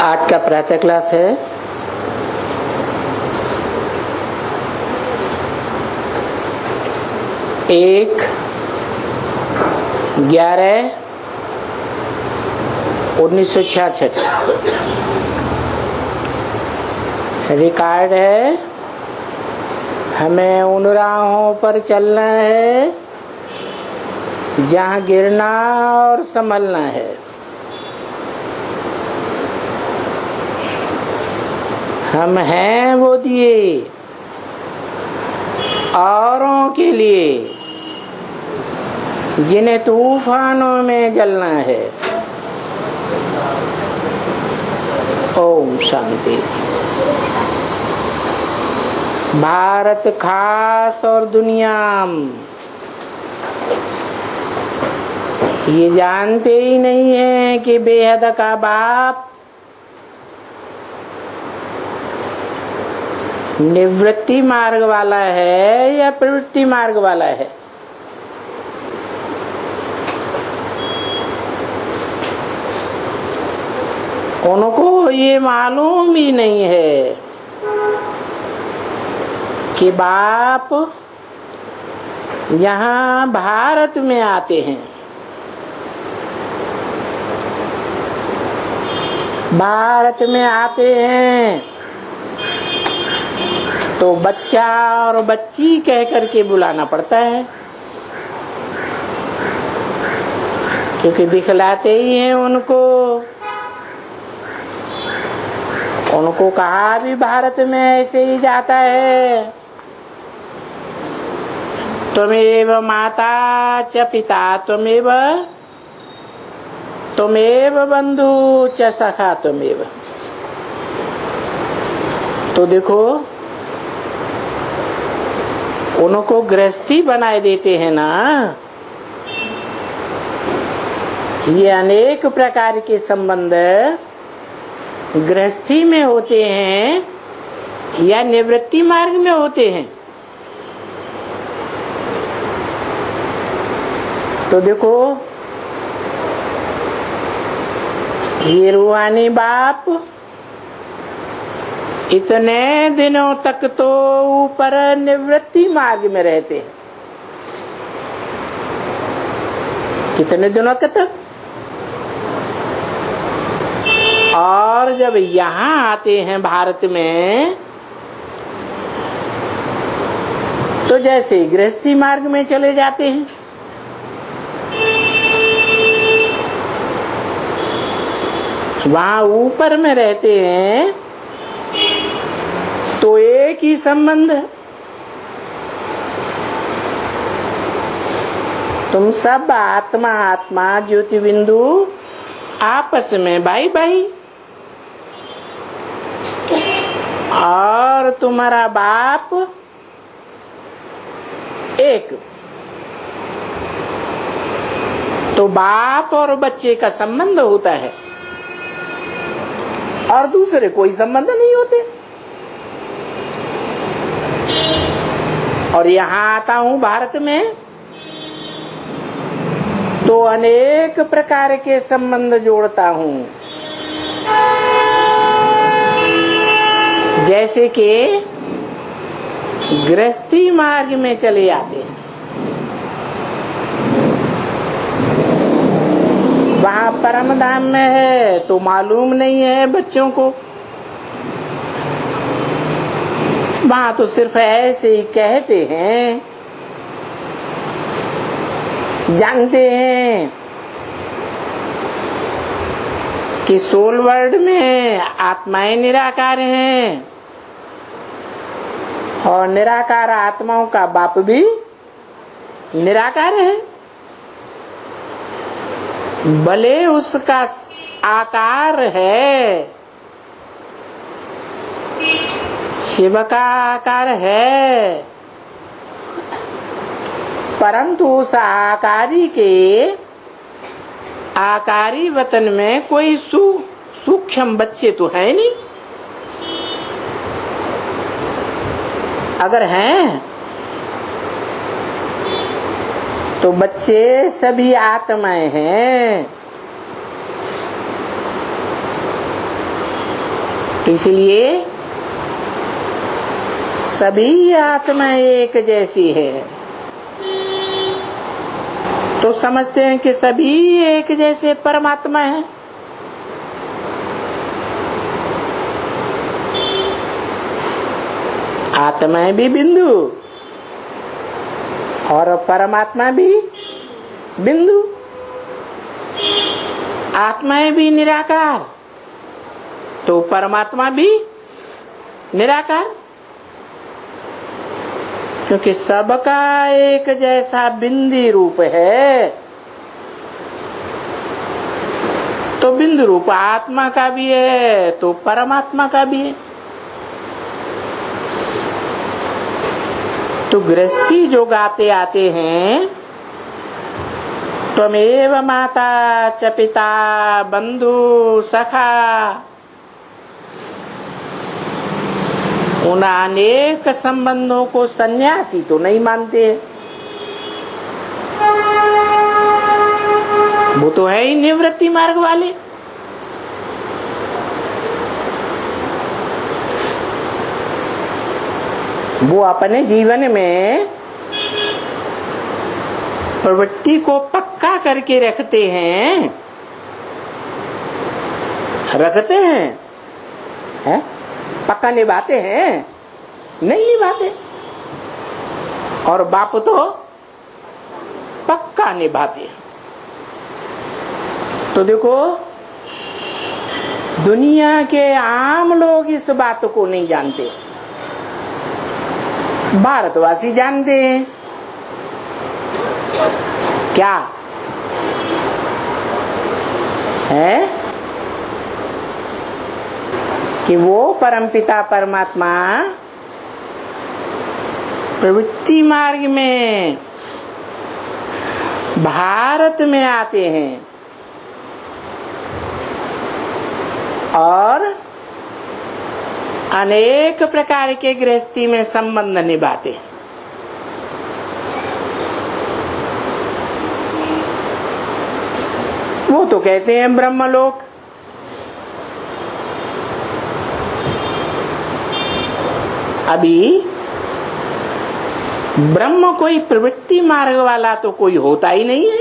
आज का प्रातः क्लास है 1/11/1966। रिकॉर्ड है। हमें उन राहों पर चलना है जहाँ गिरना और संभलना है। हम हैं वो दिए औरों के लिए जिन्हें तूफानों में जलना है। ओम शांति। भारत खास और दुनिया ये जानते ही नहीं है कि बेहद का बाप निवृत्ति मार्ग वाला है या प्रवृत्ति मार्ग वाला है। उनको ये मालूम ही नहीं है कि बाप यहाँ भारत में आते हैं। भारत में आते हैं तो बच्चा और बच्ची कह करके बुलाना पड़ता है, क्योंकि दिखलाते ही हैं उनको। उनको कहा भी भारत में ऐसे ही जाता है, त्वमेव माता च पिता त्वमेव बंधु च सखा त्वमेव। तो देखो उनको गृहस्थी बनाए देते हैं ना। ये अनेक प्रकार के संबंध गृहस्थी में होते हैं या निवृत्ति मार्ग में होते हैं। तो देखो ये रूहानी बाप इतने दिनों तक तो ऊपर निवृत्ति मार्ग में रहते हैं। कितने दिनों तक? और जब यहाँ आते हैं भारत में तो जैसे गृहस्थी मार्ग में चले जाते हैं। वहाँ ऊपर में रहते हैं तो एक ही संबंध है। तुम सब आत्मा आत्मा ज्योति बिंदु आपस में भाई भाई, और तुम्हारा बाप एक। तो बाप और बच्चे का संबंध होता है और दूसरे कोई संबंध नहीं होते। और यहाँ आता हूँ भारत में तो अनेक प्रकार के संबंध जोड़ता हूँ। जैसे कि गृहस्थी मार्ग में चले आते हैं, वहाँ परम धाम में है तो मालूम नहीं है बच्चों को। वहाँ तो सिर्फ ऐसे ही कहते हैं, जानते हैं कि सोल वर्ल्ड में आत्माएं निराकार हैं और निराकार आत्माओं का बाप भी निराकार है। भले उसका आकार है, शिव का आकार है, परंतु उस आकारी के आकारी वतन में कोई सूक्ष्म बच्चे तो है नहीं। अगर हैं तो बच्चे सभी आत्माएं हैं। इसलिए सभी आत्मा एक जैसी है। तो समझते हैं कि सभी एक जैसे परमात्मा है। आत्मा भी बिंदु और परमात्मा भी बिंदु। आत्माएं भी निराकार तो परमात्मा भी निराकार, क्योंकि सबका एक जैसा बिंदी रूप है। तो बिंदु रूप आत्मा का भी है तो परमात्मा का भी है। तो गृहस्थी जो गाते आते हैं, त्वमेव माता च पिता बंधु सखा, उन अनेक संबंधों को सन्यासी तो नहीं मानते। वो तो है ही निवृत्ति मार्ग वाले। वो अपने जीवन में प्रवृत्ति को पक्का करके रखते हैं, हैं? पक्का निभाते हैं? नहीं निभाते। और बाप तो पक्का निभाते। तो देखो, दुनिया के आम लोग इस बात को नहीं जानते, भारतवासी जानते हैं। क्या है कि वो परमपिता परमात्मा प्रवृत्ति मार्ग में भारत में आते हैं और अनेक प्रकार के गृहस्थी में संबंध निभाते। वो तो कहते हैं ब्रह्मलोक। अभी ब्रह्म कोई प्रवृत्ति मार्ग वाला तो कोई होता ही नहीं है।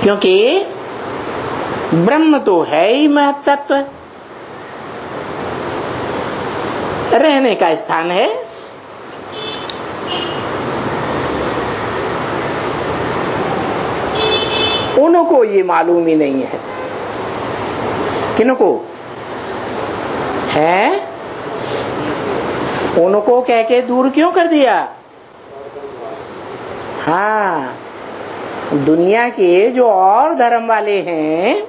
क्योंकि ब्रह्म तो है ही महत्त्व, रहने का स्थान है। उनको ये मालूम ही नहीं है। किनको है? उनको कह के दूर क्यों कर दिया? हाँ, दुनिया के जो और धर्म वाले हैं,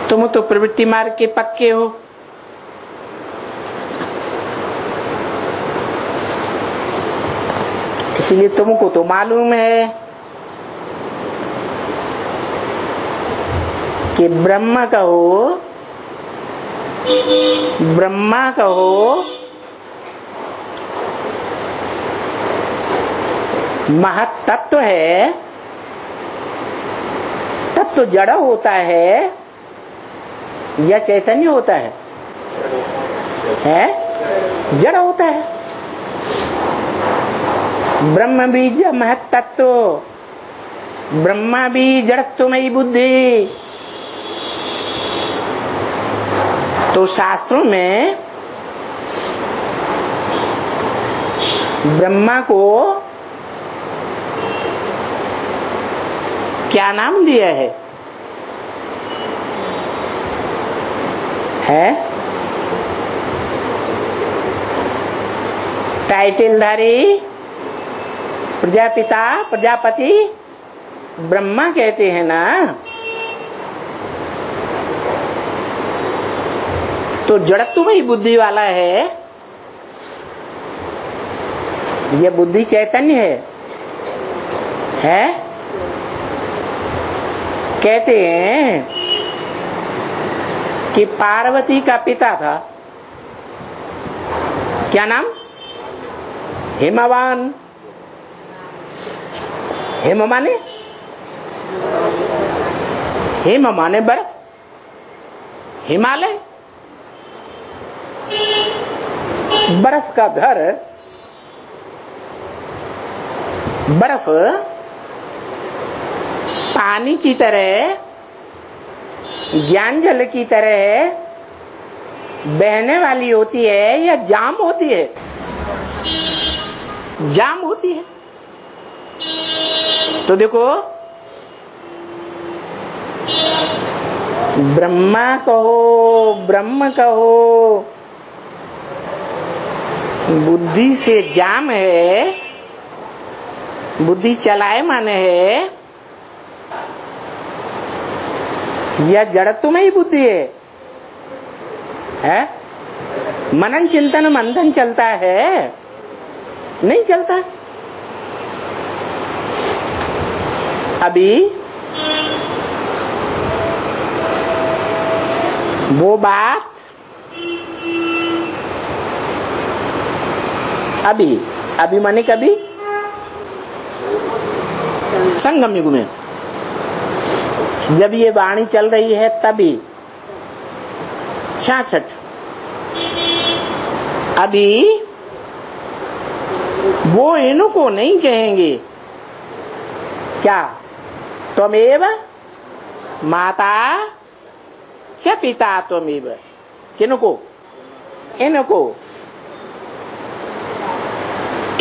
तुम तो प्रवृत्ति मार्ग के पक्के हो। इसलिए तुमको तो मालूम है कि ब्रह्मा कहो महत्त्व है, तब तो जड़ होता है या चैतन्य होता है? जड़ होता है। ब्रह्म बीज महत्त्व, ब्रह्मा भी जड़त्वमयी बुद्धि। तो शास्त्रों में ब्रह्मा को क्या नाम दिया है? टाइटलधारी प्रजापिता प्रजापति ब्रह्मा कहते हैं ना। तो जड़त्व में ही बुद्धि वाला है। यह बुद्धि चैतन्य है? कहते हैं कि पार्वती का पिता था, क्या नाम? हिमवान। हिम माने बर्फ, हिमालय बर्फ का घर, बर्फ पानी की तरह, ज्ञान जल की तरह बहने वाली होती है या जाम होती है? जाम होती है। तो देखो, ब्रह्मा कहो, ब्रह्म कहो, बुद्धि से जाम है, बुद्धि चलाए माने है या जड़त्वमयी बुद्धि है? मनन चिंतन मंथन चलता है? नहीं चलता। अभी वो बात अभी माने कभी संगम युग में जब ये वाणी चल रही है तभी 66 अभी वो इनको नहीं कहेंगे क्या त्वमेव माता च पिता त्वमेव। किनको?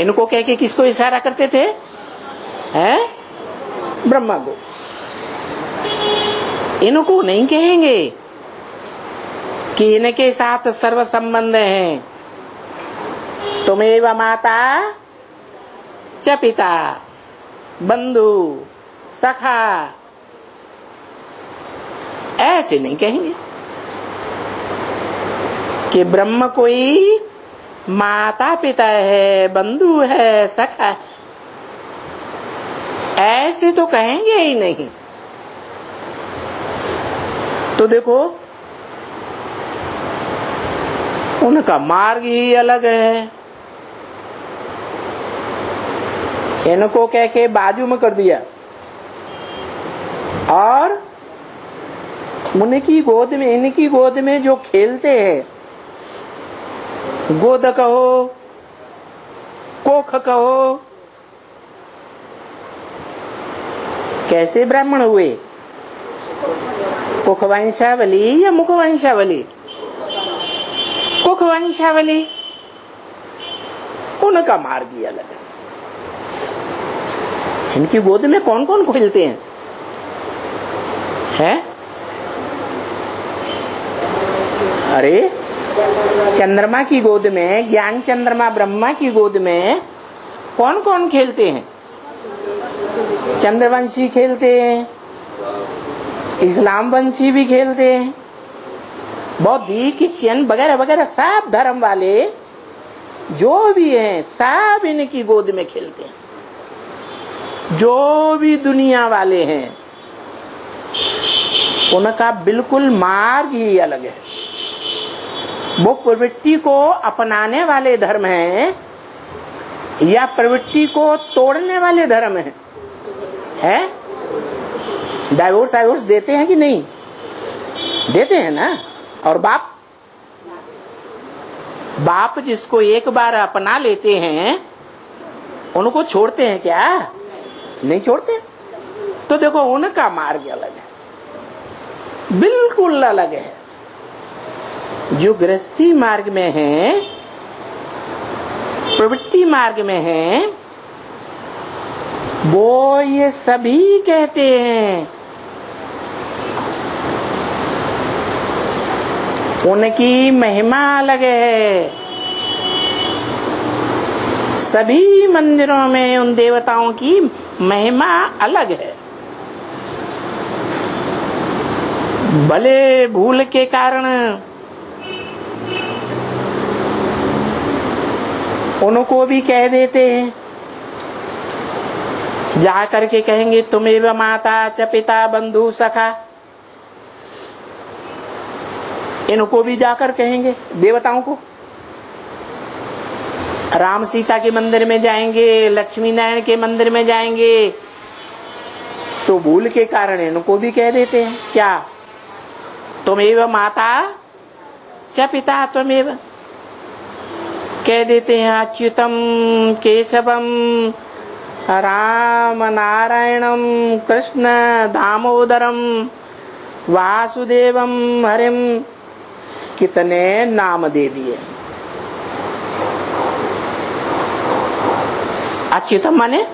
इनको कह के किसको इशारा करते थे? हैं? ब्रह्मा को। इनको नहीं कहेंगे कि इनके साथ सर्व संबंध हैं। त्वमेव माता च पिता, बंधु सखा, ऐसे नहीं कहेंगे कि ब्रह्म कोई माता पिता है, बंधु है, सखा है, ऐसे तो कहेंगे ही नहीं। तो देखो, उनका मार्ग ही अलग है। इनको कह के बाजू में कर दिया और उनकी गोद में, इनकी गोद में जो खेलते हैं, गोद कहो, कोख कहो, कैसे ब्राह्मण हुए? कुख वंशावली या मुख वंशावली? कुख वंशावली। उनका मार्ग ही अलग है। इनकी गोद में कौन कौन खेलते हैं? हैं? अरे चंद्रमा की गोद में, ज्ञान चंद्रमा ब्रह्मा की गोद में कौन कौन खेलते हैं? चंद्रवंशी खेलते हैं, इस्लाम वंशी भी खेलते हैं, बौद्धी, क्रिश्चियन वगैरह वगैरह सब धर्म वाले जो भी हैं सब इनकी गोद में खेलते हैं। जो भी दुनिया वाले हैं उनका बिल्कुल मार्ग ही अलग है। वो प्रवृत्ति को अपनाने वाले धर्म हैं या प्रवृत्ति को तोड़ने वाले धर्म हैं? है? डाइवोर्स देते हैं कि नहीं? देते हैं ना। और बाप जिसको एक बार अपना लेते हैं उनको छोड़ते हैं क्या? नहीं छोड़ते। तो देखो, उनका मार्ग अलग है, बिल्कुल अलग है। जो गृहस्थी मार्ग में है, प्रवृत्ति मार्ग में है, वो ये सभी कहते हैं उनकी महिमा अलग है। सभी मंदिरों में उन देवताओं की महिमा अलग है। भले भूल के कारण उनको भी कह देते हैं, जा करके कहेंगे तुमेव माता च पिता बंधु सखा। इनको भी जाकर कहेंगे देवताओं को। राम सीता के मंदिर में जाएंगे, लक्ष्मी नारायण के मंदिर में जाएंगे, तो भूल के कारण इनको भी कह देते हैं क्या, तुमेव माता च पिता त्वमेव, कह देते हैं अच्युतम केशवम राम नारायणम कृष्ण दामोदरम वासुदेवम हरिम, कितने नाम दे दिए। अच्युतम माने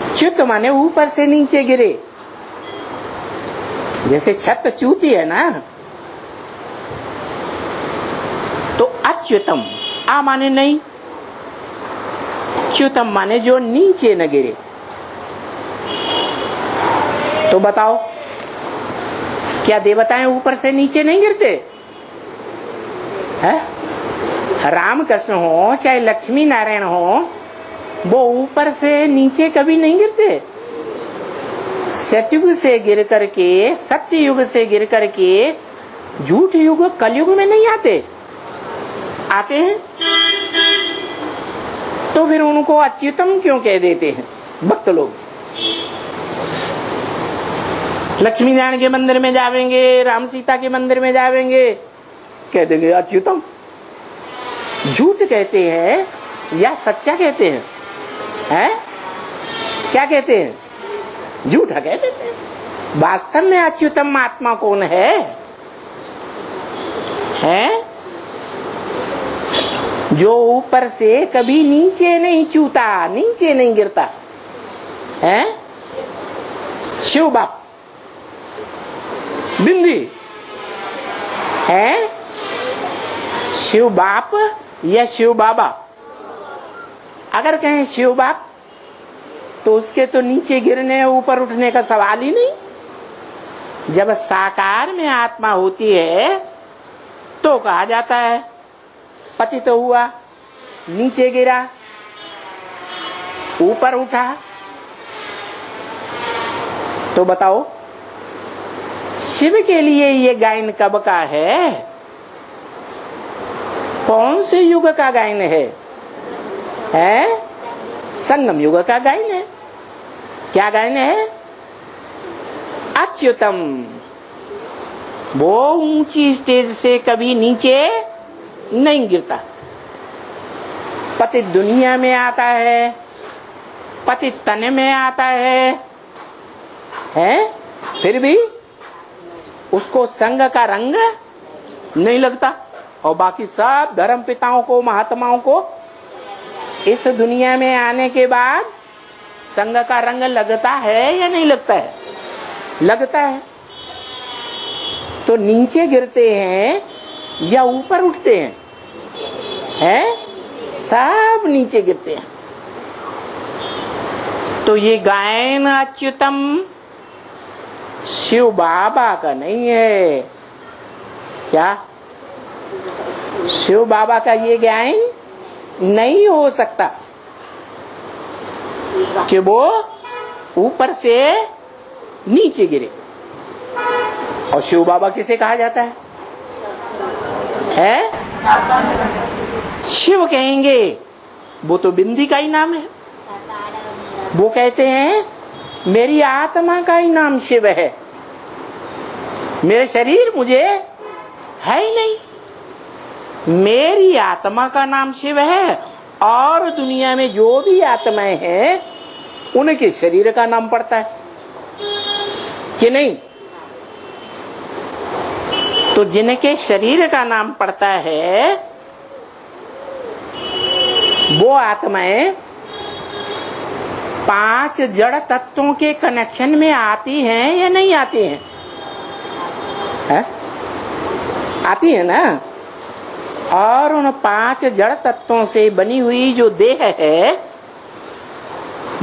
च्युत माने ऊपर से नीचे गिरे, जैसे छत चूती है ना, तो अच्युतम आ माने नहीं, च्युतम माने जो नीचे न गिरे। तो बताओ क्या देवताएं ऊपर से नीचे नहीं गिरते हैं? राम कृष्ण हो चाहे लक्ष्मी नारायण हो, वो ऊपर से नीचे कभी नहीं गिरते। सतयुग से गिर करके, सत्य युग से गिर करके झूठ युग कलयुग में नहीं आते, आते हैं। तो फिर उनको अच्युतम क्यों कह देते हैं भक्त लोग? लक्ष्मी नारायण के मंदिर में जावेंगे, राम सीता के मंदिर में जावेंगे, कह देंगे अच्युतम। झूठ कहते हैं या सच्चा कहते हैं? हैं? क्या कहते हैं? झूठा कह देते हैं। वास्तव में अच्युतम आत्मा कौन है? हैं? जो ऊपर से कभी नीचे नहीं चूता, नीचे नहीं गिरता है। शिव बाप बिंदी है, शिव बाप या शिव बाबा। अगर कहें शिव बाप तो उसके तो नीचे गिरने ऊपर उठने का सवाल ही नहीं। जब साकार में आत्मा होती है तो कहा जाता है पतित तो हुआ, नीचे गिरा, ऊपर उठा। तो बताओ शिव के लिए ये गायन कब का है? कौन से युग का गायन है? संगम युग का गायन है। क्या गायन है? अच्युतम। वो ऊंची स्टेज से कभी नीचे नहीं गिरता। पतित दुनिया में आता है, पतित तन में आता है, फिर भी उसको संग का रंग नहीं लगता। और बाकी सब धर्म पिताओं को, महात्माओं को इस दुनिया में आने के बाद संग का रंग लगता है या नहीं लगता है? लगता है। तो नीचे गिरते हैं या ऊपर उठते हैं? सब नीचे गिरते हैं। तो ये गायन अच्युतम शिव बाबा का नहीं है। क्या शिव बाबा का ये गायन नहीं हो सकता कि वो ऊपर से नीचे गिरे। और शिव बाबा किसे कहा जाता है? शिव कहेंगे वो तो बिंदी का ही नाम है। वो कहते हैं मेरी आत्मा का ही नाम शिव है, मेरे शरीर मुझे है ही नहीं। मेरी आत्मा का नाम शिव है और दुनिया में जो भी आत्माएं हैं उनके शरीर का नाम पड़ता है कि नहीं? तो जिनके शरीर का नाम पड़ता है वो आत्माएं 5 जड़ तत्वों के कनेक्शन में आती हैं या नहीं आती हैं? आती है ना। और उन 5 जड़ तत्वों से बनी हुई जो देह है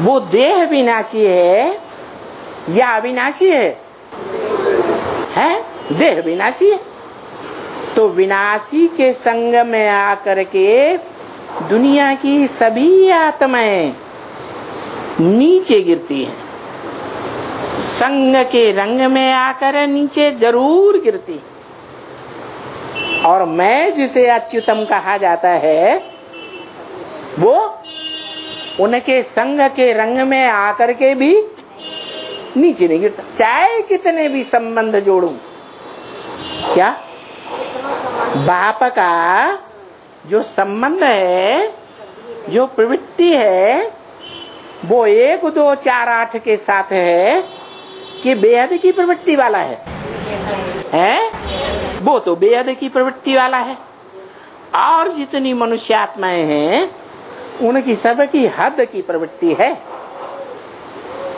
वो देह विनाशी है या अविनाशी है? देह विनाशी है। तो विनाशी के संग में आकर के दुनिया की सभी आत्माएं नीचे गिरती हैं। संग के रंग में आकर नीचे जरूर गिरती। और मैं जिसे अच्युतम कहा जाता है वो उनके संग के रंग में आकर के भी नीचे नहीं गिरता, चाहे कितने भी संबंध जोड़ूं। क्या बाप का जो संबंध है, जो प्रवृत्ति है, वो 1 2 4 8 के साथ है कि बेहद की प्रवृत्ति वाला है? वो तो बेहद की प्रवृत्ति वाला है। और जितनी मनुष्य आत्माएं हैं उनकी सबकी हद की प्रवृत्ति है।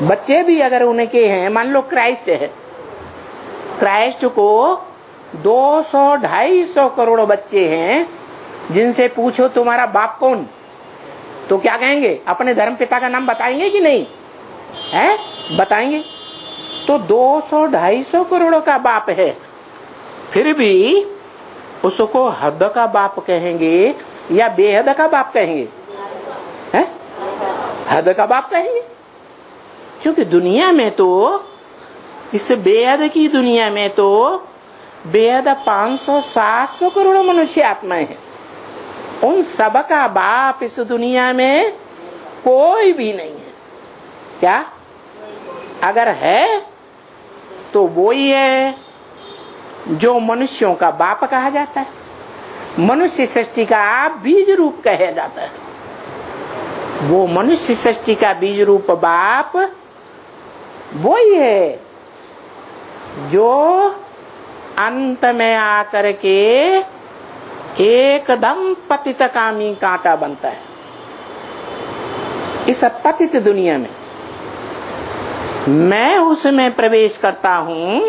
बच्चे भी अगर उनके हैं, मान लो क्राइस्ट है, क्राइस्ट को 200-250 करोड़ बच्चे हैं, जिनसे पूछो तुम्हारा बाप कौन, तो क्या कहेंगे? अपने धर्म पिता का नाम बताएंगे कि नहीं? है, बताएंगे। तो 200-250 करोड़ का बाप है, फिर भी उसको हद का बाप कहेंगे या बेहद का बाप कहेंगे? है, हद का बाप कहेंगे। क्योंकि दुनिया में तो, इस बेहद की दुनिया में तो बेहद 500-700 करोड़ मनुष्य आत्माएं हैं। उन सब का बाप इस दुनिया में कोई भी नहीं है। क्या? अगर है तो वो ही है जो मनुष्यों का बाप कहा जाता है, मनुष्य सृष्टि का बीज रूप कहा जाता है। वो मनुष्य सृष्टि का बीज रूप बाप वो ही है जो अंत में आकर के एकदम पतितकामी कांटा बनता है। इस पतित दुनिया में मैं उसमें प्रवेश करता हूं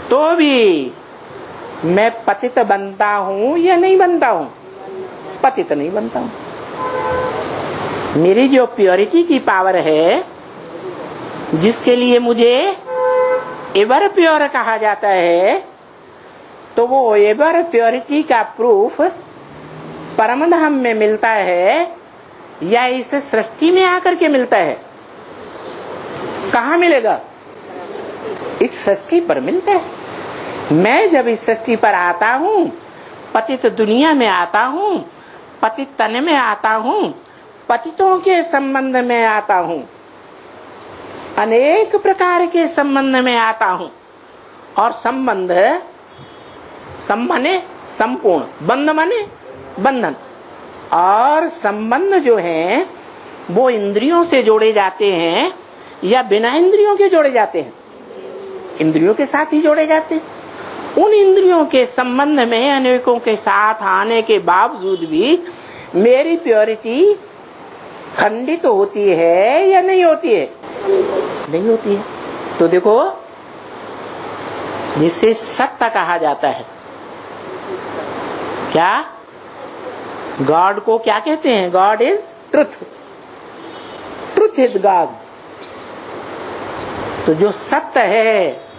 तो भी मैं पतित बनता हूं या नहीं बनता हूं? पतित नहीं बनता हूं। मेरी जो प्योरिटी की पावर है, जिसके लिए मुझे एवर प्योर कहा जाता है, तो वो एवर प्योरिटी का प्रूफ परमधाम में मिलता है या इस सृष्टि में आकर के मिलता है? कहाँ मिलेगा? इस सृष्टि पर मिलता है। मैं जब इस सृष्टि पर आता हूँ, पतित दुनिया में आता हूँ, पतित तन में आता हूँ, पतितों के संबंध में आता हूँ, अनेक प्रकार के संबंध में आता हूँ। और संबंध, सम माने संपूर्ण, बंध माने बंधन। और संबंध जो है वो इंद्रियों से जोड़े जाते हैं या बिना इंद्रियों के जोड़े जाते हैं? इंद्रियों के साथ ही जोड़े जाते हैं। उन इंद्रियों के संबंध में अनेकों के साथ आने के बावजूद भी मेरी प्योरिटी खंडित होती है या नहीं होती है? नहीं होती है। तो देखो, जिसे सत्य कहा जाता है, क्या गॉड को क्या कहते हैं? God is truth, truth is God. तो जो सत्य है,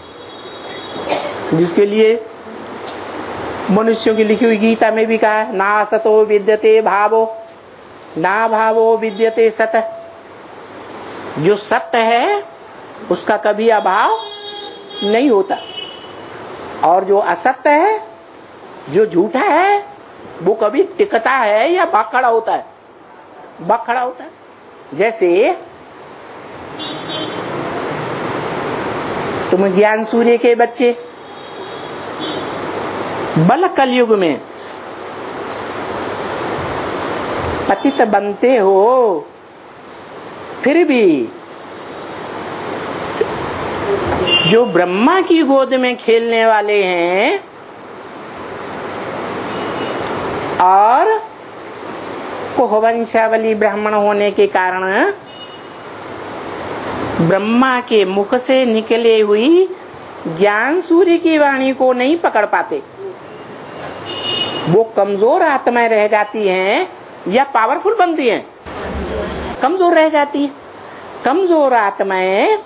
जिसके लिए मनुष्यों की लिखी हुई गीता में भी कहा है, ना सतो विद्यते भावो, ना भावो विद्यते सत। जो सत्य है उसका कभी अभाव नहीं होता, और जो असत्य है, जो झूठा है, वो कभी टिकता है या भाग खड़ा होता है? भाग खड़ा होता है। जैसे तुम ज्ञान सूर्य के बच्चे बल कलयुग में पतित बनते हो, फिर भी जो ब्रह्मा की गोद में खेलने वाले हैं और कुहवंशावली ब्राह्मण होने के कारण ब्रह्मा के मुख से निकले हुई ज्ञान सूर्य की वाणी को नहीं पकड़ पाते, वो कमजोर आत्माएं रह जाती हैं या पावरफुल बनती हैं? कमजोर रह जाती हैं। कमजोर आत्माएं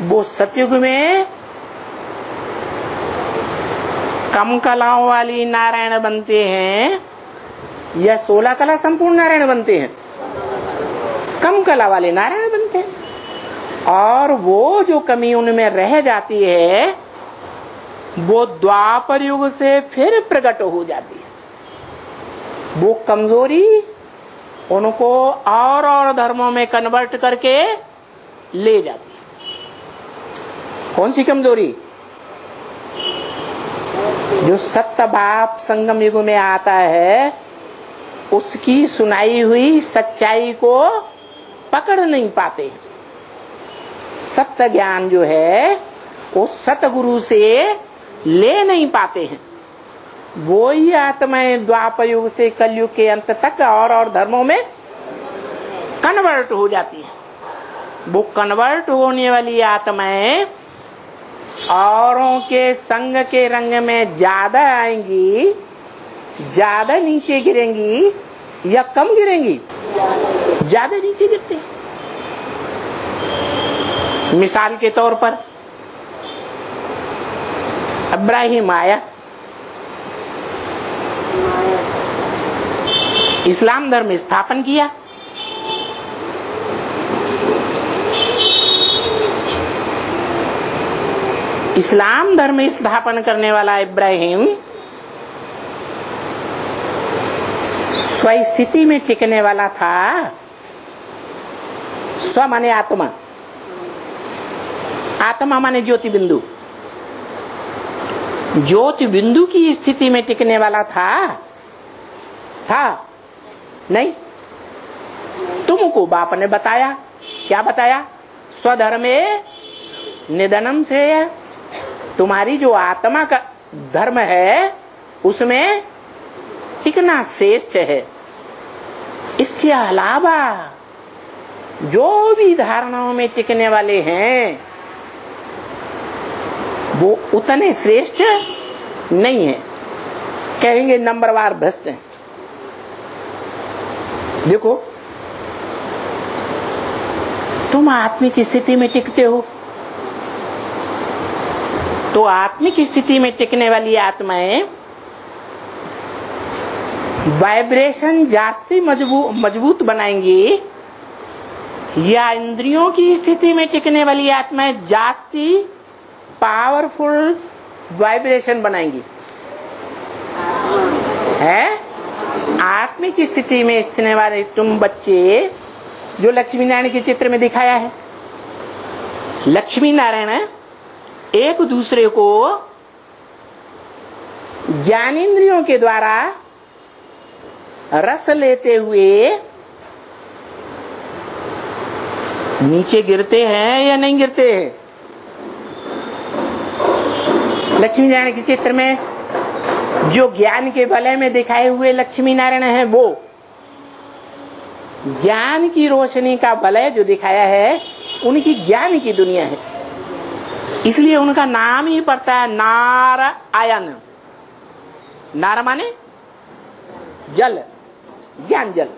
वो सतयुग में कम कलाओं वाली नारायण बनते हैं या 16 कला संपूर्ण नारायण बनते हैं? कम कला वाले नारायण बनते हैं। और वो जो कमी उनमें रह जाती है वो द्वापर युग से फिर प्रकट हो जाती है। वो कमजोरी उनको और धर्मों में कन्वर्ट करके ले जाती है। कौन सी कमजोरी? जो सत्य बाप संगम युग में आता है उसकी सुनाई हुई सच्चाई को पकड़ नहीं पाते। सत्य ज्ञान जो है वो सतगुरु से ले नहीं पाते हैं। वो ही आत्माएं द्वापर युग से कलयुग के अंत तक और धर्मों में कन्वर्ट हो जाती है। वो कन्वर्ट होने वाली आत्माएं औरों के संग के रंग में ज्यादा आएंगी, ज्यादा नीचे गिरेंगी या कम गिरेंगी? ज्यादा नीचे गिरते हैं। मिसाल के तौर पर इब्राहिम आया, इस्लाम धर्म स्थापन किया। इस्लाम धर्म स्थापन करने वाला इब्राहिम स्वस्थिति में टिकने वाला था। स्व माने आत्मा, आत्मा माने ज्योति बिंदु। ज्योति बिंदु की स्थिति में टिकने वाला था नहीं? तुमको बाप ने बताया, क्या बताया? स्वधर्मे निधनम से तुम्हारी जो आत्मा का धर्म है उसमें टिकना श्रेष्ठ है। इसके अलावा जो भी धारणाओं में टिकने वाले हैं वो उतने श्रेष्ठ नहीं है। कहेंगे नंबरवार भ्रष्ट हैं। देखो, तुम आत्मिक स्थिति में टिकते हो तो आत्मिक स्थिति में टिकने वाली आत्माएं वाइब्रेशन जास्ती मजबूत बनाएंगी, या इंद्रियों की स्थिति में टिकने वाली आत्माएं जास्ती पावरफुल वाइब्रेशन बनाएंगी? है आत्मिक स्थिति में स्थित वाले तुम बच्चे, जो लक्ष्मी नारायण के चित्र में दिखाया है, लक्ष्मी नारायण एक दूसरे को ज्ञानेंद्रियों के द्वारा रस लेते हुए नीचे गिरते हैं या नहीं गिरते हैं? लक्ष्मी नारायण के चित्र में जो ज्ञान के वलय में दिखाए हुए लक्ष्मी नारायण है, वो ज्ञान की रोशनी का वलय जो दिखाया है उनकी ज्ञान की दुनिया है। इसलिए उनका नाम ही पड़ता है नारायण। नार माने जल, ज्ञान जल।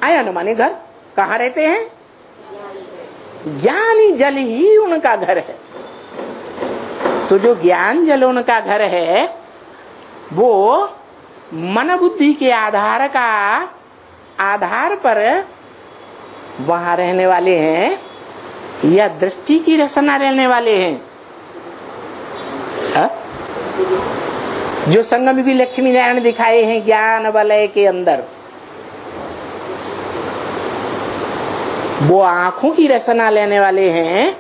आयन माने घर। कहाँ रहते हैं? ज्ञानी जल ही उनका घर है। तो जो ज्ञान जल उनका घर है वो मन बुद्धि के आधार पर वहां रहने वाले हैं या दृष्टि की रचना रहने वाले हैं? जो संगम की लक्ष्मी नारायण दिखाए हैं ज्ञान वलय के अंदर, वो आंखों की रचना लेने वाले हैं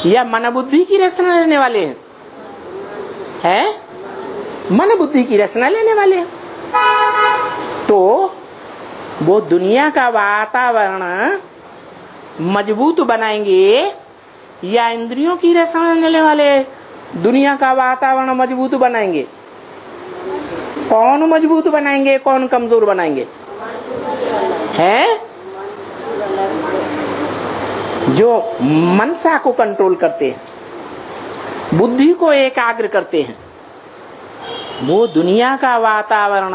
या मन बुद्धि की रचना लेने वाले हैं? मन बुद्धि की रचना लेने वाले हैं। तो वो दुनिया का वातावरण मजबूत बनाएंगे या इंद्रियों की रचना लेने वाले दुनिया का वातावरण मजबूत बनाएंगे? कौन मजबूत बनाएंगे, कौन कमजोर बनाएंगे? जो मनसा को कंट्रोल करते हैं, बुद्धि को एकाग्र करते हैं, वो दुनिया का वातावरण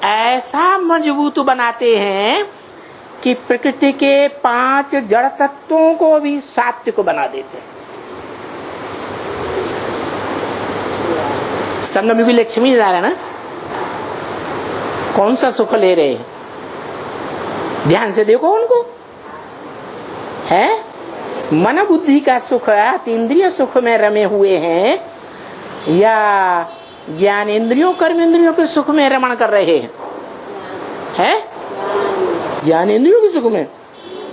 ऐसा मजबूत बनाते हैं कि प्रकृति के 5 जड़ तत्वों को भी सात्विक बना देते हैं। संगम की लक्ष्मी नारायण कौन सा सुख ले रहे हैं? ध्यान से देखो उनको। है मन बुद्धि का सुख, इंद्रिय सुख में रमे हुए हैं या ज्ञान इंद्रियों कर्म इंद्रियों के सुख में रमण कर रहे हैं? ज्ञान इंद्रियों के सुख में।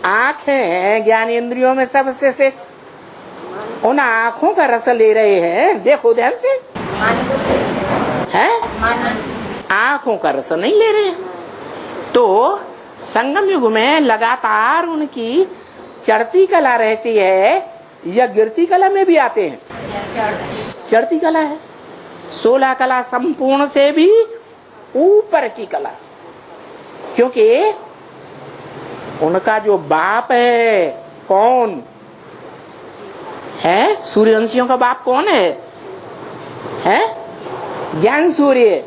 आंखें हैं ज्ञान इंद्रियों में सबसे श्रेष्ठ। उन आंखों का रस ले रहे हैं, देखो ध्यान से, हैं? आंखों का रस नहीं ले रहे। तो संगम युग में लगातार उनकी चढ़ती कला रहती है या गिरती कला में भी आते हैं? चढ़ती कला है। 16 कला संपूर्ण से भी ऊपर की कला, क्योंकि उनका जो बाप है, कौन है? सूर्यवंशियों का बाप कौन है? ज्ञान सूर्य।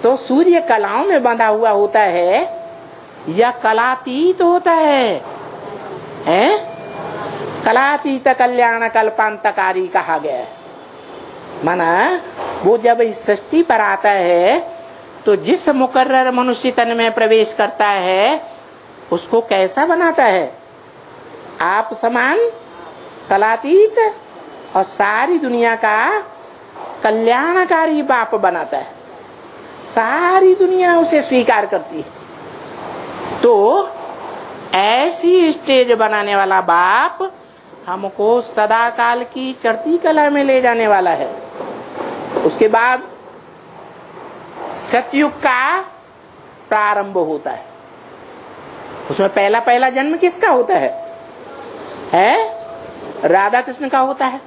तो सूर्य कलाओं में बंधा हुआ होता है या कलातीत होता है? कलातीत कल्याण कल्पांतकारी कहा गया है। माना वो जब इस सृष्टि पर आता है तो जिस मुकर्रर मनुष्य तन में प्रवेश करता है उसको कैसा बनाता है? आप समान कलातीत और सारी दुनिया का कल्याणकारी बाप बनाता है। सारी दुनिया उसे स्वीकार करती है। तो ऐसी स्टेज बनाने वाला बाप हमको सदा काल की चढ़ती कला में ले जाने वाला है। उसके बाद सतयुग का प्रारंभ होता है। उसमें पहला पहला जन्म किसका होता है? राधा कृष्ण का होता है।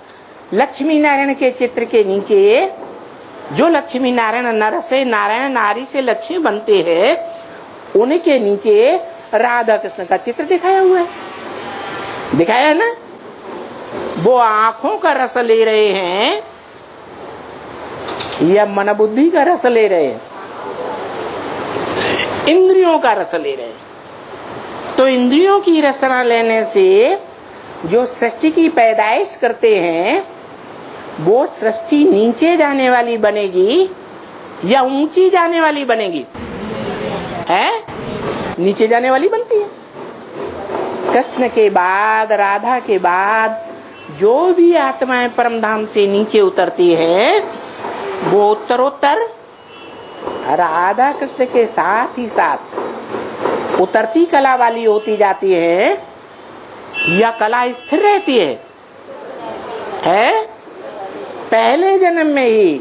लक्ष्मी नारायण के चित्र के नीचे जो लक्ष्मी नारायण नर से नारायण, नारी से लक्ष्मी बनते हैं, उनके नीचे राधा कृष्ण का चित्र दिखाया हुआ है। दिखाया है ना? वो आंखों का रस ले रहे हैं या मन बुद्धि का रस ले रहे हैं? इंद्रियों का रस ले रहे हैं। तो इंद्रियों की रसना लेने से जो सृष्टि की पैदाइश करते हैं वो सृष्टि नीचे जाने वाली बनेगी या ऊंची जाने वाली बनेगी? नीचे जाने वाली बनती है। कृष्ण के बाद, राधा के बाद जो भी आत्माएं परम धाम से नीचे उतरती है वो उत्तरोत्तर राधा कृष्ण के साथ ही साथ उतरती कला वाली होती जाती है या कला स्थिर रहती है? पहले जन्म में ही,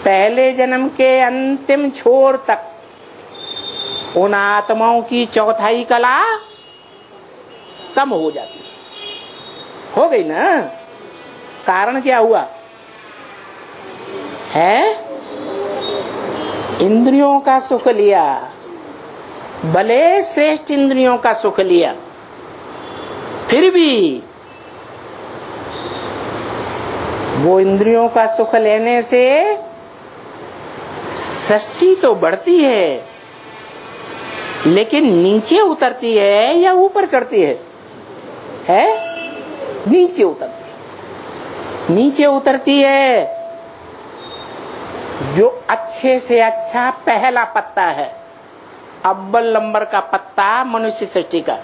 पहले जन्म के अंतिम छोर तक उन आत्माओं की चौथाई कला कम हो जाती हो गई ना? कारण क्या हुआ है? इंद्रियों का सुख लिया, भले श्रेष्ठ इंद्रियों का सुख लिया, फिर भी वो इंद्रियों का सुख लेने से सृष्टि तो बढ़ती है लेकिन नीचे उतरती है या ऊपर चढ़ती है? नीचे उतरती है। नीचे उतरती है। जो अच्छे से अच्छा पहला पत्ता है, अव्वल नंबर का पत्ता मनुष्य सृष्टि का,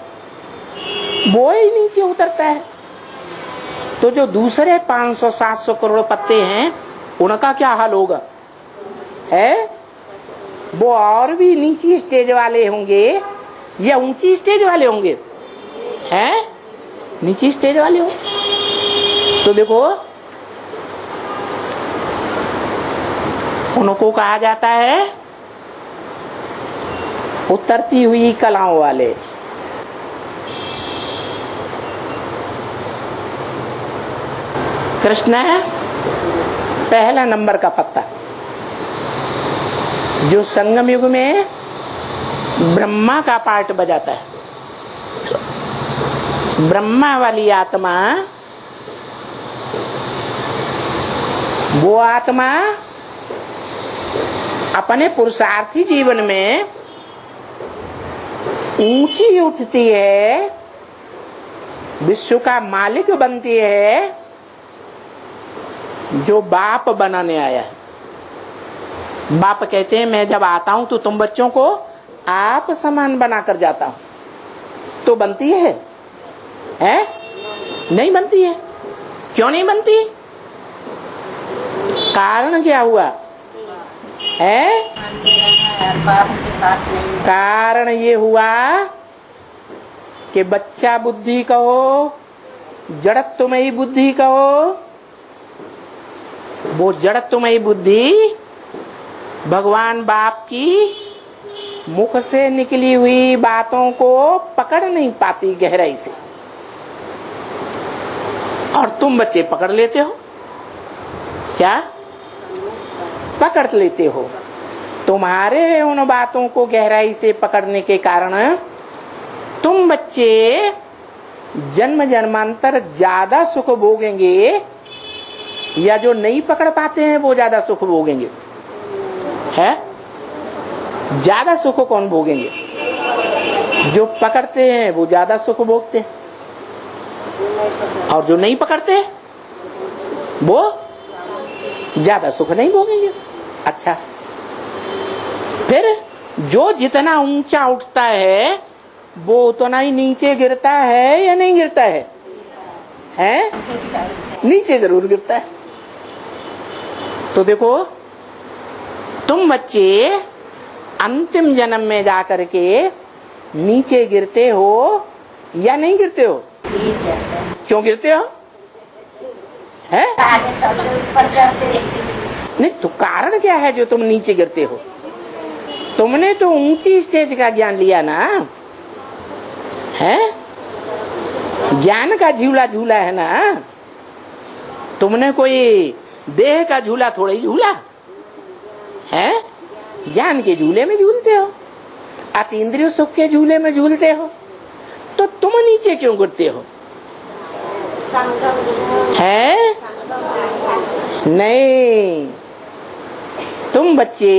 वो ही नीचे उतरता है। तो जो दूसरे 500-700 करोड़ पत्ते हैं उनका क्या हाल होगा? वो और भी नीची स्टेज वाले होंगे या ऊंची स्टेज वाले होंगे? नीची स्टेज वाले हो। तो देखो उनको कहा जाता है उतरती हुई कलाओं वाले। कृष्ण है पहला नंबर का पत्ता, जो संगम युग में ब्रह्मा का पार्ट बजाता है। ब्रह्मा वाली आत्मा, वो आत्मा अपने पुरुषार्थी जीवन में ऊंची उठती है, विश्व का मालिक बनती है, जो बाप बनाने आया है। बाप कहते हैं मैं जब आता हूं तो तुम बच्चों को आप समान बनाकर जाता हूं। तो बनती है? नहीं बनती है। क्यों नहीं बनती? कारण क्या हुआ कारण ये हुआ कि बच्चा बुद्धि कहो, जड़त्वमयी बुद्धि कहो। वो जड़त्वमयी बुद्धि भगवान बाप की मुख से निकली हुई बातों को पकड़ नहीं पाती गहराई से, और तुम बच्चे पकड़ लेते हो। क्या पकड़ लेते हो? तुम्हारे उन बातों को गहराई से पकड़ने के कारण तुम बच्चे जन्म जन्मांतर ज्यादा सुख भोगेंगे, या जो नहीं पकड़ पाते हैं वो ज्यादा सुख भोगेंगे? है? ज्यादा सुख कौन भोगेंगे? जो पकड़ते हैं वो ज्यादा सुख भोगते हैं, और जो नहीं पकड़ते वो ज्यादा सुख नहीं भोगेंगे। अच्छा, फिर जो जितना ऊंचा उठता है वो उतना ही नीचे गिरता है या नहीं गिरता है? हैं? नीचे जरूर गिरता है। तो देखो, तुम बच्चे अंतिम जन्म में जाकर के नीचे गिरते हो या नहीं गिरते हो? क्यों गिरते हो? है? नहीं तो कारण क्या है जो तुम नीचे गिरते हो? तुमने तो ऊंची स्टेज का ज्ञान लिया ना, है? ज्ञान का झूला झूला है ना। तुमने कोई देह का झूला थोड़ा ही झूला है। ज्ञान के झूले में झूलते हो, अतीन्द्रिय सुख के झूले में झूलते हो, तो तुम नीचे क्यों गिरते हो? है? नहीं, तुम बच्चे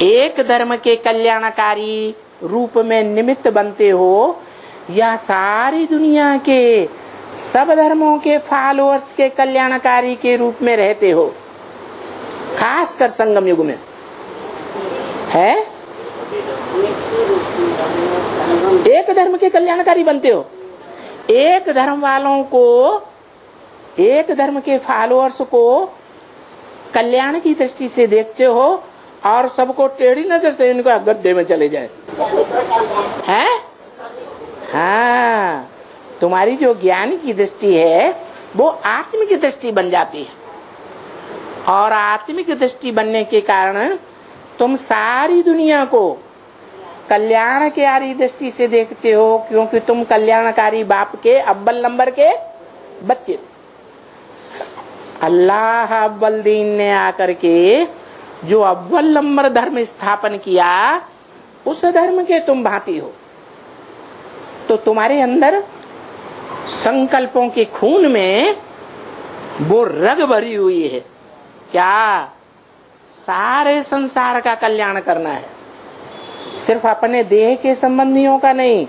एक धर्म के कल्याणकारी रूप में निमित्त बनते हो, या सारी दुनिया के सब धर्मों के फॉलोअर्स के कल्याणकारी के रूप में रहते हो? खासकर संगम युग में है, एक धर्म के कल्याणकारी बनते हो। एक धर्म वालों को, एक धर्म के फॉलोअर्स को कल्याण की दृष्टि से देखते हो, और सबको टेढ़ी नजर से इनको गड्ढे में चले जाए। हैं? हाँ, तुम्हारी जो ज्ञान की दृष्टि है वो आत्मिक दृष्टि बन जाती है, और आत्मिक दृष्टि बनने के कारण तुम सारी दुनिया को कल्याणकारी दृष्टि से देखते हो, क्योंकि तुम कल्याणकारी बाप के अव्वल नंबर के बच्चे। अल्लाह अव्वल दीन ने आकर के जो अव्वल नंबर धर्म स्थापन किया, उस धर्म के तुम भांति हो। तो तुम्हारे अंदर संकल्पों के खून में वो रग भरी हुई है। क्या? सारे संसार का कल्याण करना है, सिर्फ अपने देह के संबंधियों का नहीं।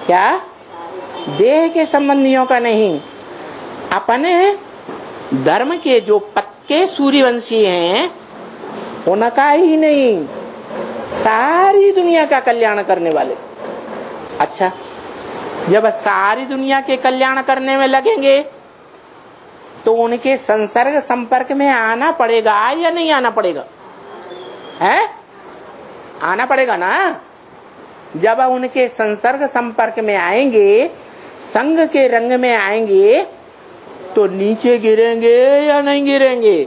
क्या? देह के संबंधियों का नहीं, अपने धर्म के जो पक्के सूर्यवंशी हैं उनका ही नहीं, सारी दुनिया का कल्याण करने वाले। अच्छा, जब सारी दुनिया के कल्याण करने में लगेंगे तो उनके संसर्ग संपर्क में आना पड़ेगा या नहीं आना पड़ेगा? है? आना पड़ेगा ना। जब उनके संसर्ग संपर्क में आएंगे, संग के रंग में आएंगे, तो नीचे गिरेंगे या नहीं गिरेंगे?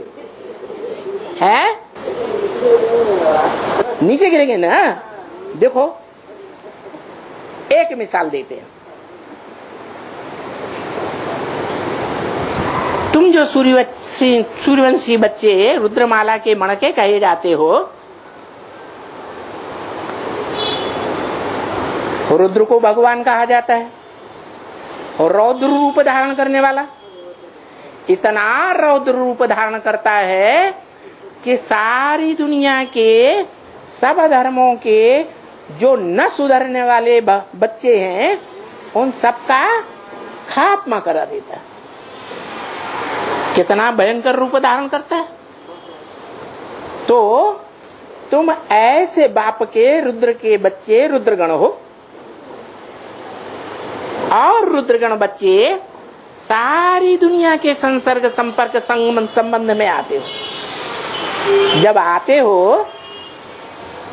है? नीचे गिरेंगे ना। देखो, एक मिसाल देते हैं। तुम जो सूर्यवंशी बच्चे रुद्रमाला के मणके कहे जाते हो, रुद्र को भगवान कहा जाता है, और रौद्र रूप धारण करने वाला इतना रौद्र रूप धारण करता है कि सारी दुनिया के सब धर्मों के जो न सुधरने वाले बच्चे हैं उन सबका खात्मा करा देता है। कितना भयंकर रूप धारण करता है। तो तुम ऐसे बाप के रुद्र के बच्चे रुद्रगण हो, और रुद्रगण बच्चे सारी दुनिया के संसर्ग संपर्क संबंध में आते हो। जब आते हो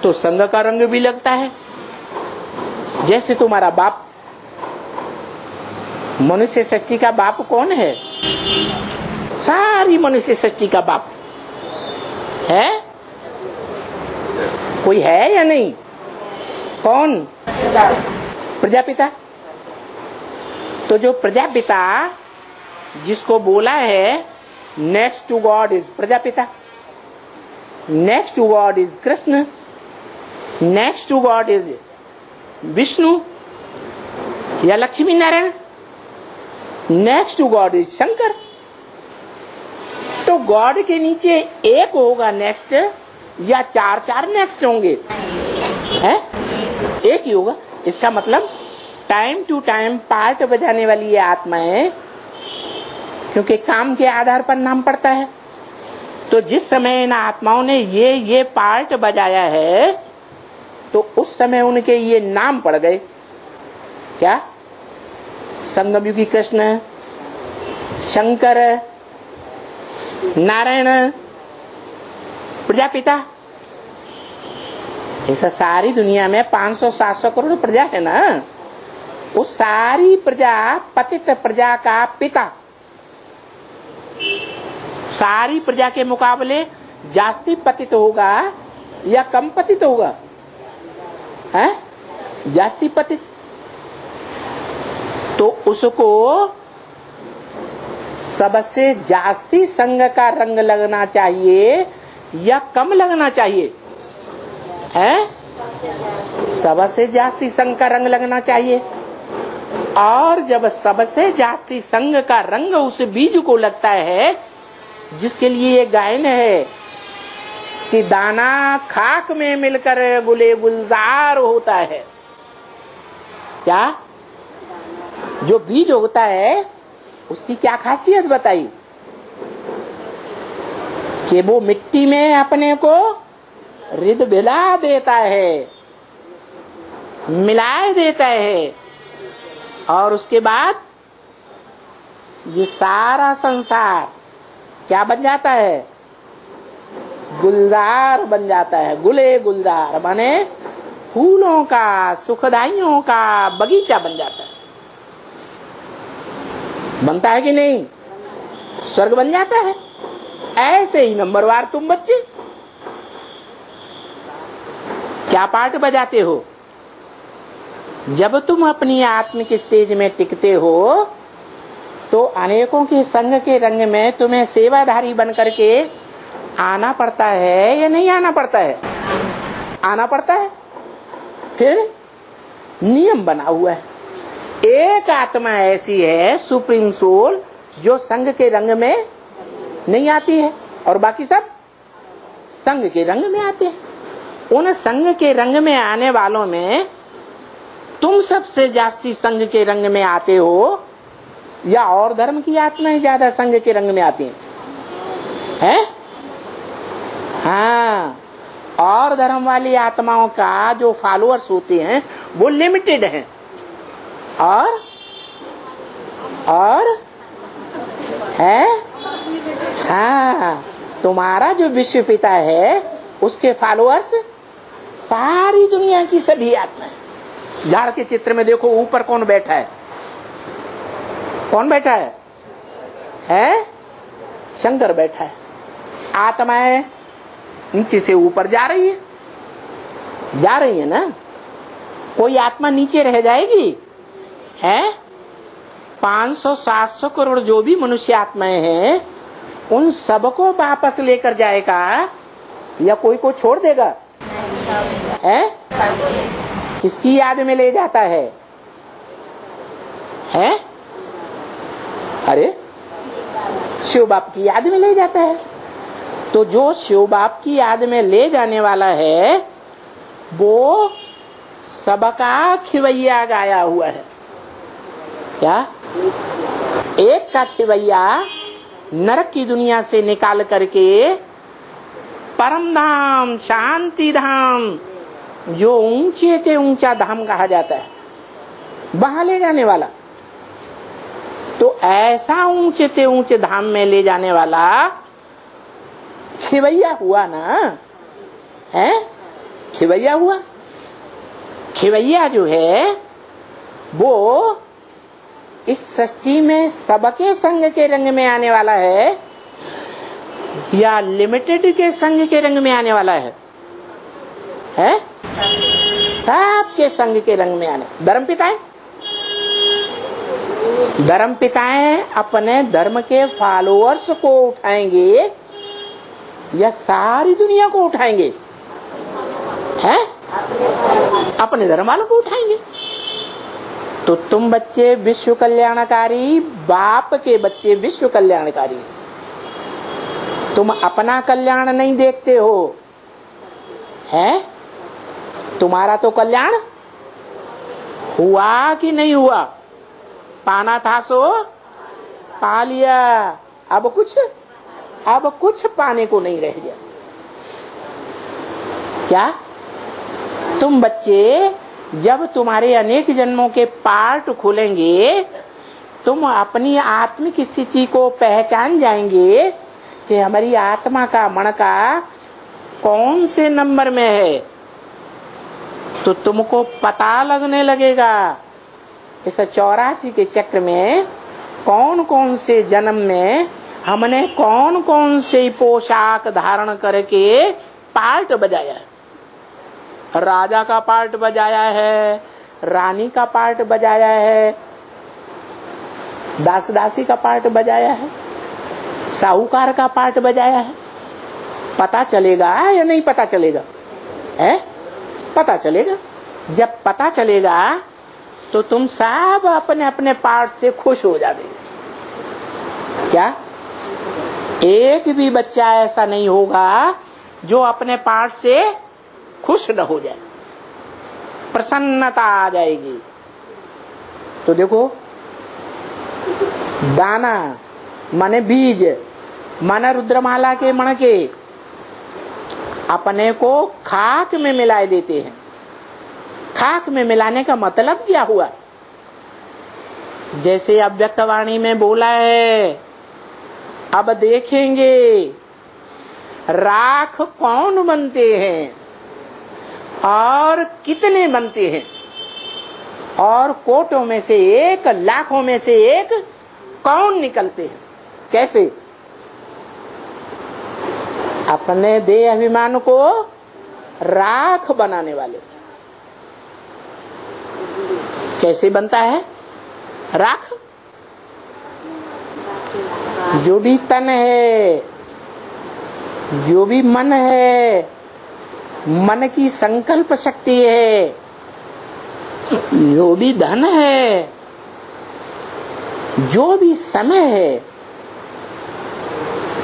तो संग का रंग भी लगता है। जैसे तुम्हारा बाप मनुष्य सृष्टि का बाप कौन है? सारी मनुष्य सृष्टि का बाप है? कोई है या नहीं? कौन? प्रजापिता। तो जो प्रजापिता जिसको बोला है next to God is Prajapita, next to God is Krishna, next to God is Vishnu या Lakshmi Narayan, next to God is Shankar. तो गॉड के नीचे एक होगा नेक्स्ट या चार चार नेक्स्ट होंगे? है एक ही होगा। इसका मतलब टाइम टू टाइम पार्ट बजाने वाली ये आत्माएं, क्योंकि काम के आधार पर नाम पड़ता है। तो जिस समय इन आत्माओं ने ये पार्ट बजाया है तो उस समय उनके ये नाम पड़ गए। क्या? संगम युगी कृष्ण, शंकर, नारायण, प्रजापिता। ऐसा सारी दुनिया में 500-700 करोड़ प्रजा है ना, उस सारी प्रजा पतित प्रजा का पिता सारी प्रजा के मुकाबले जास्ती पतित होगा या कम पतित होगा? है जास्ती पतित। तो उसको सबसे जास्ती संग का रंग लगना चाहिए या कम लगना चाहिए? है सबसे जास्ती संग का रंग लगना चाहिए। और जब सबसे जास्ती संग का रंग उस बीज को लगता है, जिसके लिए ये गायन है कि दाना खाक में मिलकर गुले गुलजार होता है। क्या? जो बीज होता है उसकी क्या खासियत बताई? कि वो मिट्टी में अपने को रिद मिला देता है, मिलाए देता है, और उसके बाद ये सारा संसार क्या बन जाता है? गुलजार बन जाता है। गुले गुलजार माने फूलों का, सुखदाइयों का बगीचा बन जाता है। बनता है कि नहीं? स्वर्ग बन जाता है। ऐसे ही नंबरवार तुम बच्चे क्या पार्ट बजाते हो? जब तुम अपनी आत्मिक स्टेज में टिकते हो तो अनेकों के संग के रंग में तुम्हें सेवाधारी बन करके आना पड़ता है या नहीं आना पड़ता है? आना पड़ता है। फिर नियम बना हुआ है। एक आत्मा ऐसी है सुप्रीम सोल जो संग के रंग में नहीं आती है और बाकी सब संग के रंग में आते हैं। उन संग के रंग में आने वालों में तुम सबसे जास्ती संग के रंग में आते हो या और धर्म की आत्माएं ज्यादा संग के रंग में आती हैं? हाँ, और धर्म वाली आत्माओं का जो फॉलोअर्स होते हैं वो लिमिटेड हैं। और है हाँ, तुम्हारा जो विश्व पिता है उसके फॉलोअर्स सारी दुनिया की सभी आत्माएं। झाड़ के चित्र में देखो ऊपर कौन बैठा है? कौन बैठा है? शंकर बैठा है। आत्माएं नीचे से ऊपर जा रही है ना। कोई आत्मा नीचे रह जाएगी? है 500-700 करोड़ जो भी मनुष्य आत्माएं हैं उन सबको वापस लेकर जाएगा या कोई को छोड़ देगा? है किसकी याद में ले जाता है? अरे शिव बाप की याद में ले जाता है। तो जो शिव बाप की याद में ले जाने वाला है वो सबका खिवैया गाया हुआ है। क्या? एक का खिवैया नरक की दुनिया से निकाल करके परम धाम, शांति धाम, जो ऊंचे से ऊंचा धाम कहा जाता है, वहां ले जाने वाला। तो ऐसा ऊंचे से ऊंचे धाम में ले जाने वाला खिवैया हुआ ना। खिवैया हुआ। खिवैया जो है वो इस सृष्टि में सबके संग के रंग में आने वाला है या लिमिटेड के संग के रंग में आने वाला है? सबके संग के रंग में आने। धर्म पिताएं अपने धर्म के फॉलोअर्स को उठाएंगे या सारी दुनिया को उठाएंगे? अपने धर्म वालों को उठाएंगे। तो तुम बच्चे विश्व कल्याणकारी, बाप के बच्चे विश्व कल्याणकारी। तुम अपना कल्याण नहीं देखते हो, तुम्हारा तो कल्याण हुआ कि नहीं हुआ? पाना था सो पा लिया, अब कुछ पाने को नहीं रह गया। क्या तुम बच्चे जब तुम्हारे अनेक जन्मों के पार्ट खुलेंगे, तुम अपनी आत्मिक स्थिति को पहचान जाएंगे कि हमारी आत्मा का मन का कौन से नंबर में है, तो तुमको पता लगने लगेगा इस 84 के चक्र में कौन कौन से जन्म में हमने कौन कौन से पोशाक धारण करके पार्ट बजाया है। राजा का पार्ट बजाया है, रानी का पार्ट बजाया है, दास दासी का पार्ट बजाया है, साहूकार का पार्ट बजाया है। पता चलेगा या नहीं पता चलेगा? पता चलेगा। जब पता चलेगा तो तुम सब अपने अपने पार्ट से खुश हो जाओगे। क्या एक भी बच्चा ऐसा नहीं होगा जो अपने पार्ट से खुश न हो जाए, प्रसन्नता आ जाएगी। तो देखो, दाना माने बीज, माना रुद्रमाला के मणके अपने को खाक में मिलाए देते हैं। खाक में मिलाने का मतलब क्या हुआ? जैसे अव्यक्तवाणी में बोला है, अब देखेंगे राख कौन बनते हैं और कितने बनते हैं, और कोटों में से एक, लाखों में से एक कौन निकलते हैं। कैसे? अपने देह अभिमान को राख बनाने वाले। कैसे बनता है राख? जो भी तन है, जो भी मन है, मन की संकल्प शक्ति है, जो भी धन है, जो भी समय है।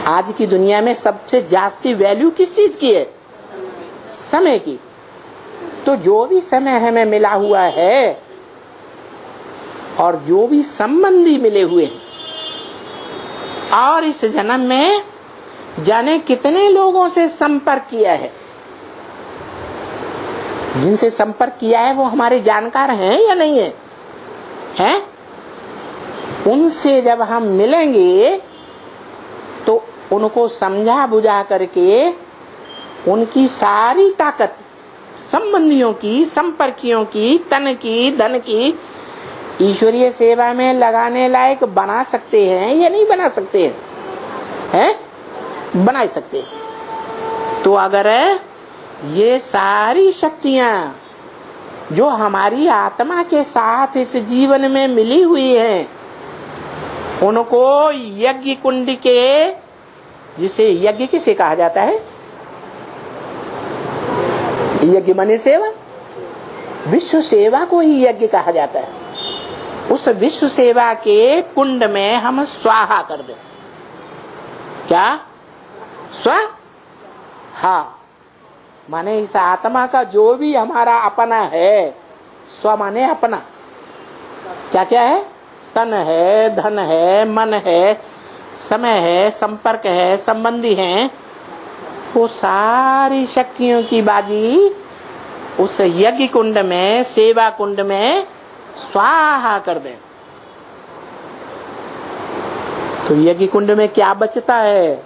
आज की दुनिया में सबसे जास्ती वैल्यू किस चीज की है? समय की। तो जो भी समय हमें मिला हुआ है और जो भी संबंधी मिले हुए हैं, और इस जन्म में जाने कितने लोगों से संपर्क किया है, जिनसे संपर्क किया है वो हमारे जानकार हैं या नहीं है? हैं? उनसे जब हम मिलेंगे तो उनको समझा बुझा करके उनकी सारी ताकत संबंधियों की, संपर्कियों की, तन की, धन की ईश्वरीय सेवा में लगाने लायक बना सकते हैं या नहीं बना सकते हैं? बना सकते हैं। तो अगर ये सारी शक्तियां जो हमारी आत्मा के साथ इस जीवन में मिली हुई हैं, उनको यज्ञ कुंड के, जिसे यज्ञ किसे कहा जाता है? यज्ञ माने सेवा, विश्व सेवा को ही यज्ञ कहा जाता है। उस विश्व सेवा के कुंड में हम स्वाहा कर दें। क्या? स्वाहा माने इस आत्मा का जो भी हमारा अपना है, स्व माने अपना। क्या क्या है? तन है, धन है, मन है, समय है, संपर्क है, संबंधी हैं, वो सारी शक्तियों की बाजी उस यज्ञ कुंड में, सेवा कुंड में स्वाहा कर दें। तो यज्ञ कुंड में क्या बचता है?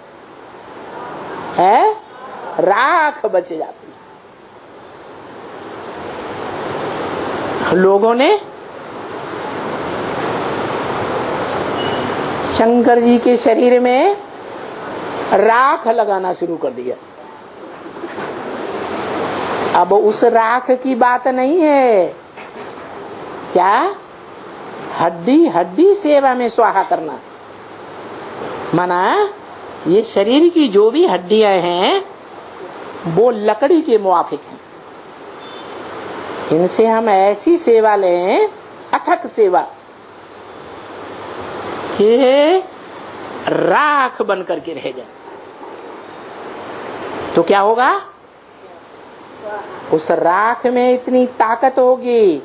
राख बच जाती है। लोगों ने शंकर जी के शरीर में राख लगाना शुरू कर दिया। अब उस राख की बात नहीं है, क्या हड्डी हड्डी सेवा में स्वाहा करना। माना ये शरीर की जो भी हड्डियां हैं वो लकड़ी के मुआफिक हैं, इनसे हम ऐसी सेवा लें, अथक सेवा, कि राख बन करके रह जाए। तो क्या होगा? उस राख में इतनी ताकत होगी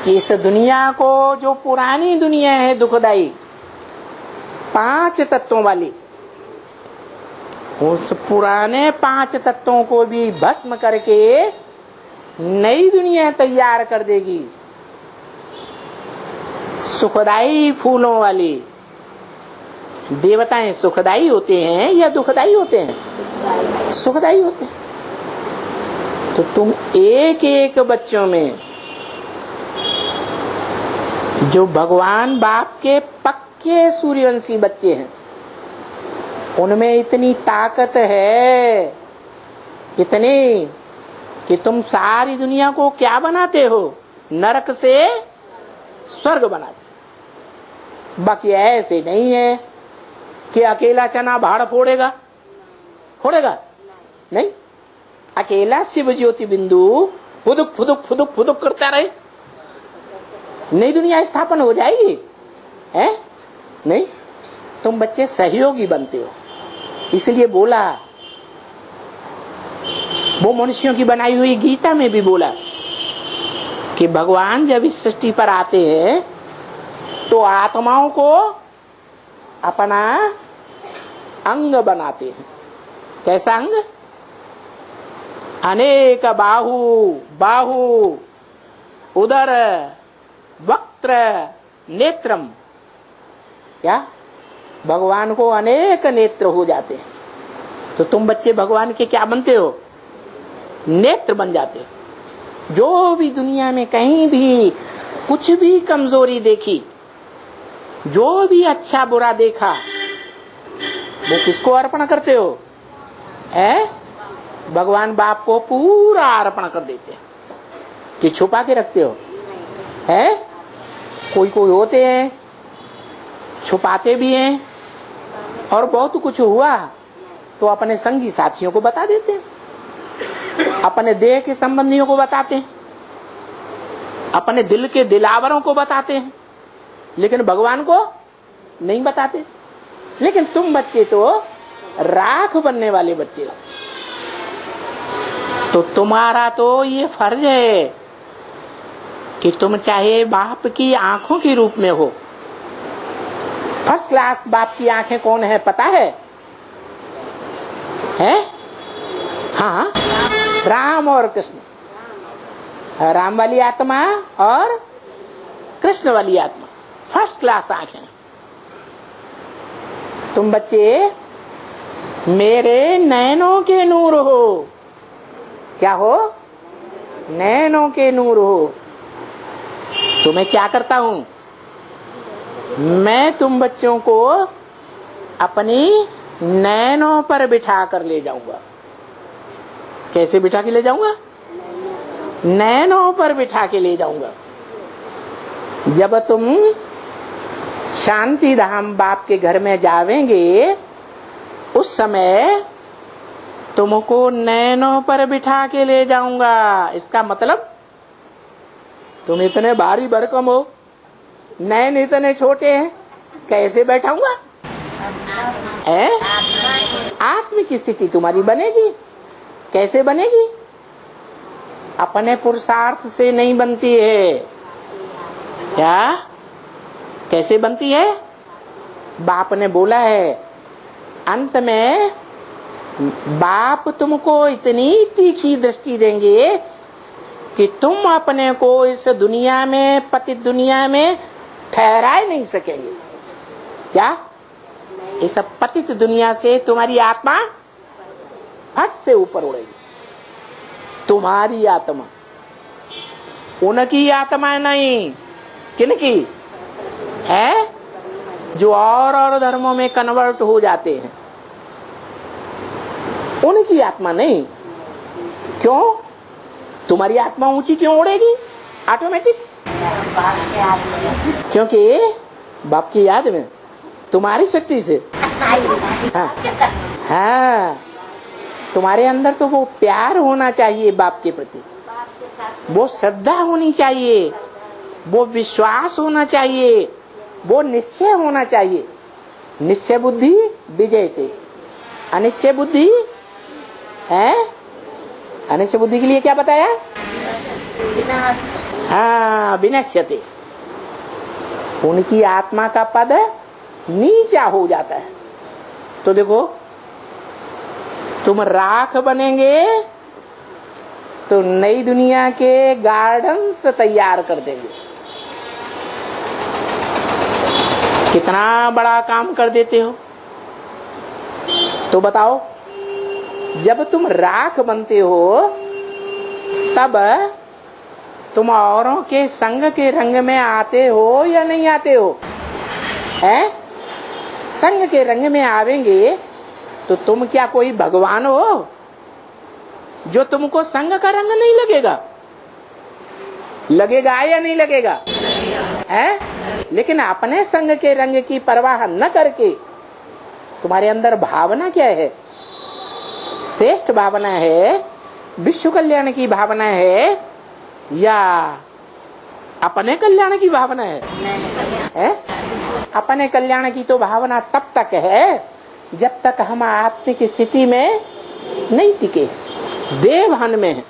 कि इस दुनिया को, जो पुरानी दुनिया है दुखदाई 5 तत्वों वाली, उस पुराने 5 तत्वों को भी भस्म करके नई दुनिया तैयार कर देगी, सुखदाई फूलों वाली। देवताएं सुखदाई होते हैं या दुखदाई होते हैं? सुखदाई होते हैं। तो तुम एक एक बच्चों में जो भगवान बाप के पक्के सूर्यवंशी बच्चे हैं, उनमें इतनी ताकत है, इतनी कि तुम सारी दुनिया को क्या बनाते हो? नरक से स्वर्ग बनाते। बाकी ऐसे नहीं है कि अकेला चना भाड़ फोड़ेगा, फोड़ेगा नहीं। अकेला शिव ज्योति बिंदु फुदुक फुदुक फुदुक फुदुक करता रहे, नई दुनिया स्थापन हो जाएगी? है नहीं। तुम बच्चे सहयोगी बनते हो। इसलिए बोला, वो मनुष्यों की बनाई हुई गीता में भी बोला कि भगवान जब इस सृष्टि पर आते हैं तो आत्माओं को अपना अंग बनाते हैं। कैसा अंग? अनेक बाहु, बाहु, उदर, वक्त्र, नेत्रम। क्या? भगवान को अनेक नेत्र हो जाते हैं। तो तुम बच्चे भगवान के क्या बनते हो? नेत्र बन जाते हो। जो भी दुनिया में कहीं भी कुछ भी कमजोरी देखी, जो भी अच्छा बुरा देखा, वो किसको अर्पण करते हो? भगवान बाप को पूरा अर्पण कर देते हैं कि छुपा के रखते हो? कोई कोई होते हैं छुपाते भी हैं, और बहुत कुछ हुआ तो अपने संगी साथियों को बता देते हैं, अपने देह के संबंधियों को बताते हैं, अपने दिल के दिलावरों को बताते हैं, लेकिन भगवान को नहीं बताते। लेकिन तुम बच्चे तो राख बनने वाले बच्चे हो। तो तुम्हारा तो ये फर्ज है कि तुम चाहे बाप की आंखों के रूप में हो। फर्स्ट क्लास बाप की आंखें कौन है पता है? हाँ, राम और कृष्ण। राम वाली आत्मा और कृष्ण वाली आत्मा, फर्स्ट क्लास आंखें। तुम बच्चे मेरे नैनों के नूर हो। क्या हो? नैनों के नूर हो। तो मैं क्या करता हूं? मैं तुम बच्चों को अपनी नैनों पर बिठा कर ले जाऊंगा। कैसे बिठा के ले जाऊंगा? नैनों पर बिठा के ले जाऊंगा। जब तुम शांति धाम बाप के घर में जावेंगे, उस समय तुमको नैनों पर बिठा के ले जाऊंगा। इसका मतलब तुम इतने भारी भरकम हो, नैन इतने छोटे हैं, कैसे बैठाऊंगा? आत्मिक स्थिति तुम्हारी बनेगी। कैसे बनेगी? अपने पुरुषार्थ से नहीं बनती है। क्या? कैसे बनती है? बाप ने बोला है, अंत में बाप तुमको इतनी तीखी दृष्टि देंगे कि तुम अपने को इस दुनिया में, पतित दुनिया में ठहरा ही नहीं सकेंगे। क्या? इस पतित दुनिया से तुम्हारी आत्मा फट से ऊपर उड़ेगी। तुम्हारी आत्मा, उनकी आत्मा नहीं। किनकी है? जो और धर्मों में कन्वर्ट हो जाते हैं, उनकी आत्मा नहीं। क्यों? तुम्हारी आत्मा ऊंची क्यों उड़ेगी ऑटोमेटिक? क्योंकि बाप की याद में, तुम्हारी शक्ति से। हाँ, तुम्हारे अंदर तो वो प्यार होना चाहिए बाप के प्रति, वो श्रद्धा होनी चाहिए, वो विश्वास होना चाहिए, वो निश्चय होना चाहिए। निश्चय बुद्धि विजयते, अनिश्चय बुद्धि है। अनिश्चय बुद्धि के लिए क्या बताया? हाँ, विनश्यते। उनकी आत्मा का पद नीचा हो जाता है। तो देखो, तुम राख बनेंगे तो नई दुनिया के गार्डन्स तैयार कर देंगे। कितना बड़ा काम कर देते हो। तो बताओ, जब तुम राख बनते हो तब तुम औरों के संग के रंग में आते हो या नहीं आते हो? हैं? संग के रंग में आवेंगे तो तुम क्या कोई भगवान हो जो तुमको संग का रंग नहीं लगेगा? लगेगा या नहीं लगेगा? हैं? लेकिन अपने संग के रंग की परवाह न करके तुम्हारे अंदर भावना क्या है? श्रेष्ठ भावना है, विश्व कल्याण की भावना है, या अपने कल्याण की भावना है? अपने कल्याण की तो भावना तब तक है जब तक हम आत्मिक स्थिति में नहीं टिके, देह भान में है।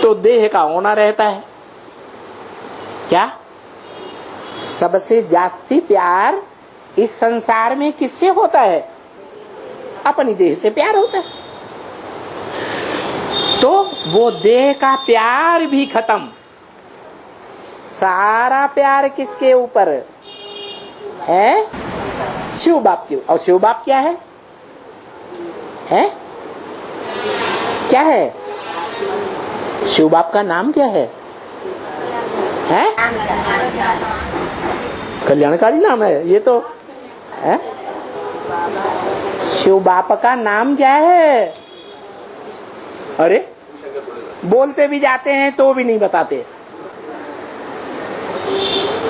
तो देह का होना रहता है। क्या सबसे जास्ती प्यार इस संसार में किससे होता है? अपनी देह से प्यार होता है। तो वो देह का प्यार भी खत्म। सारा प्यार किसके ऊपर है? शिव बाप के। और शिव बाप क्या है? हैं? क्या है? शिव बाप का नाम क्या है? हैं? कल्याणकारी नाम है ये तो है। शिव बाप का नाम क्या है? अरे बोलते भी जाते हैं तो भी नहीं बताते।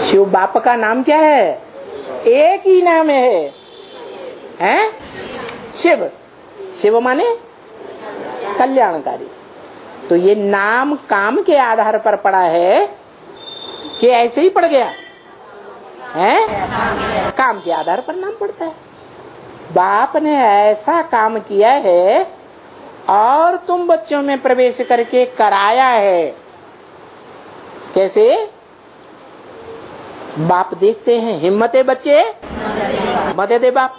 शिव बाप का नाम क्या है? एक ही नाम है, हैं? शिव। शिव माने कल्याणकारी। तो ये नाम काम के आधार पर पड़ा है कि ऐसे ही पड़ गया है? काम के आधार पर नाम पड़ता है। बाप ने ऐसा काम किया है और तुम बच्चों में प्रवेश करके कराया है। कैसे? बाप देखते हैं हिम्मते बच्चे मदद दे बाप।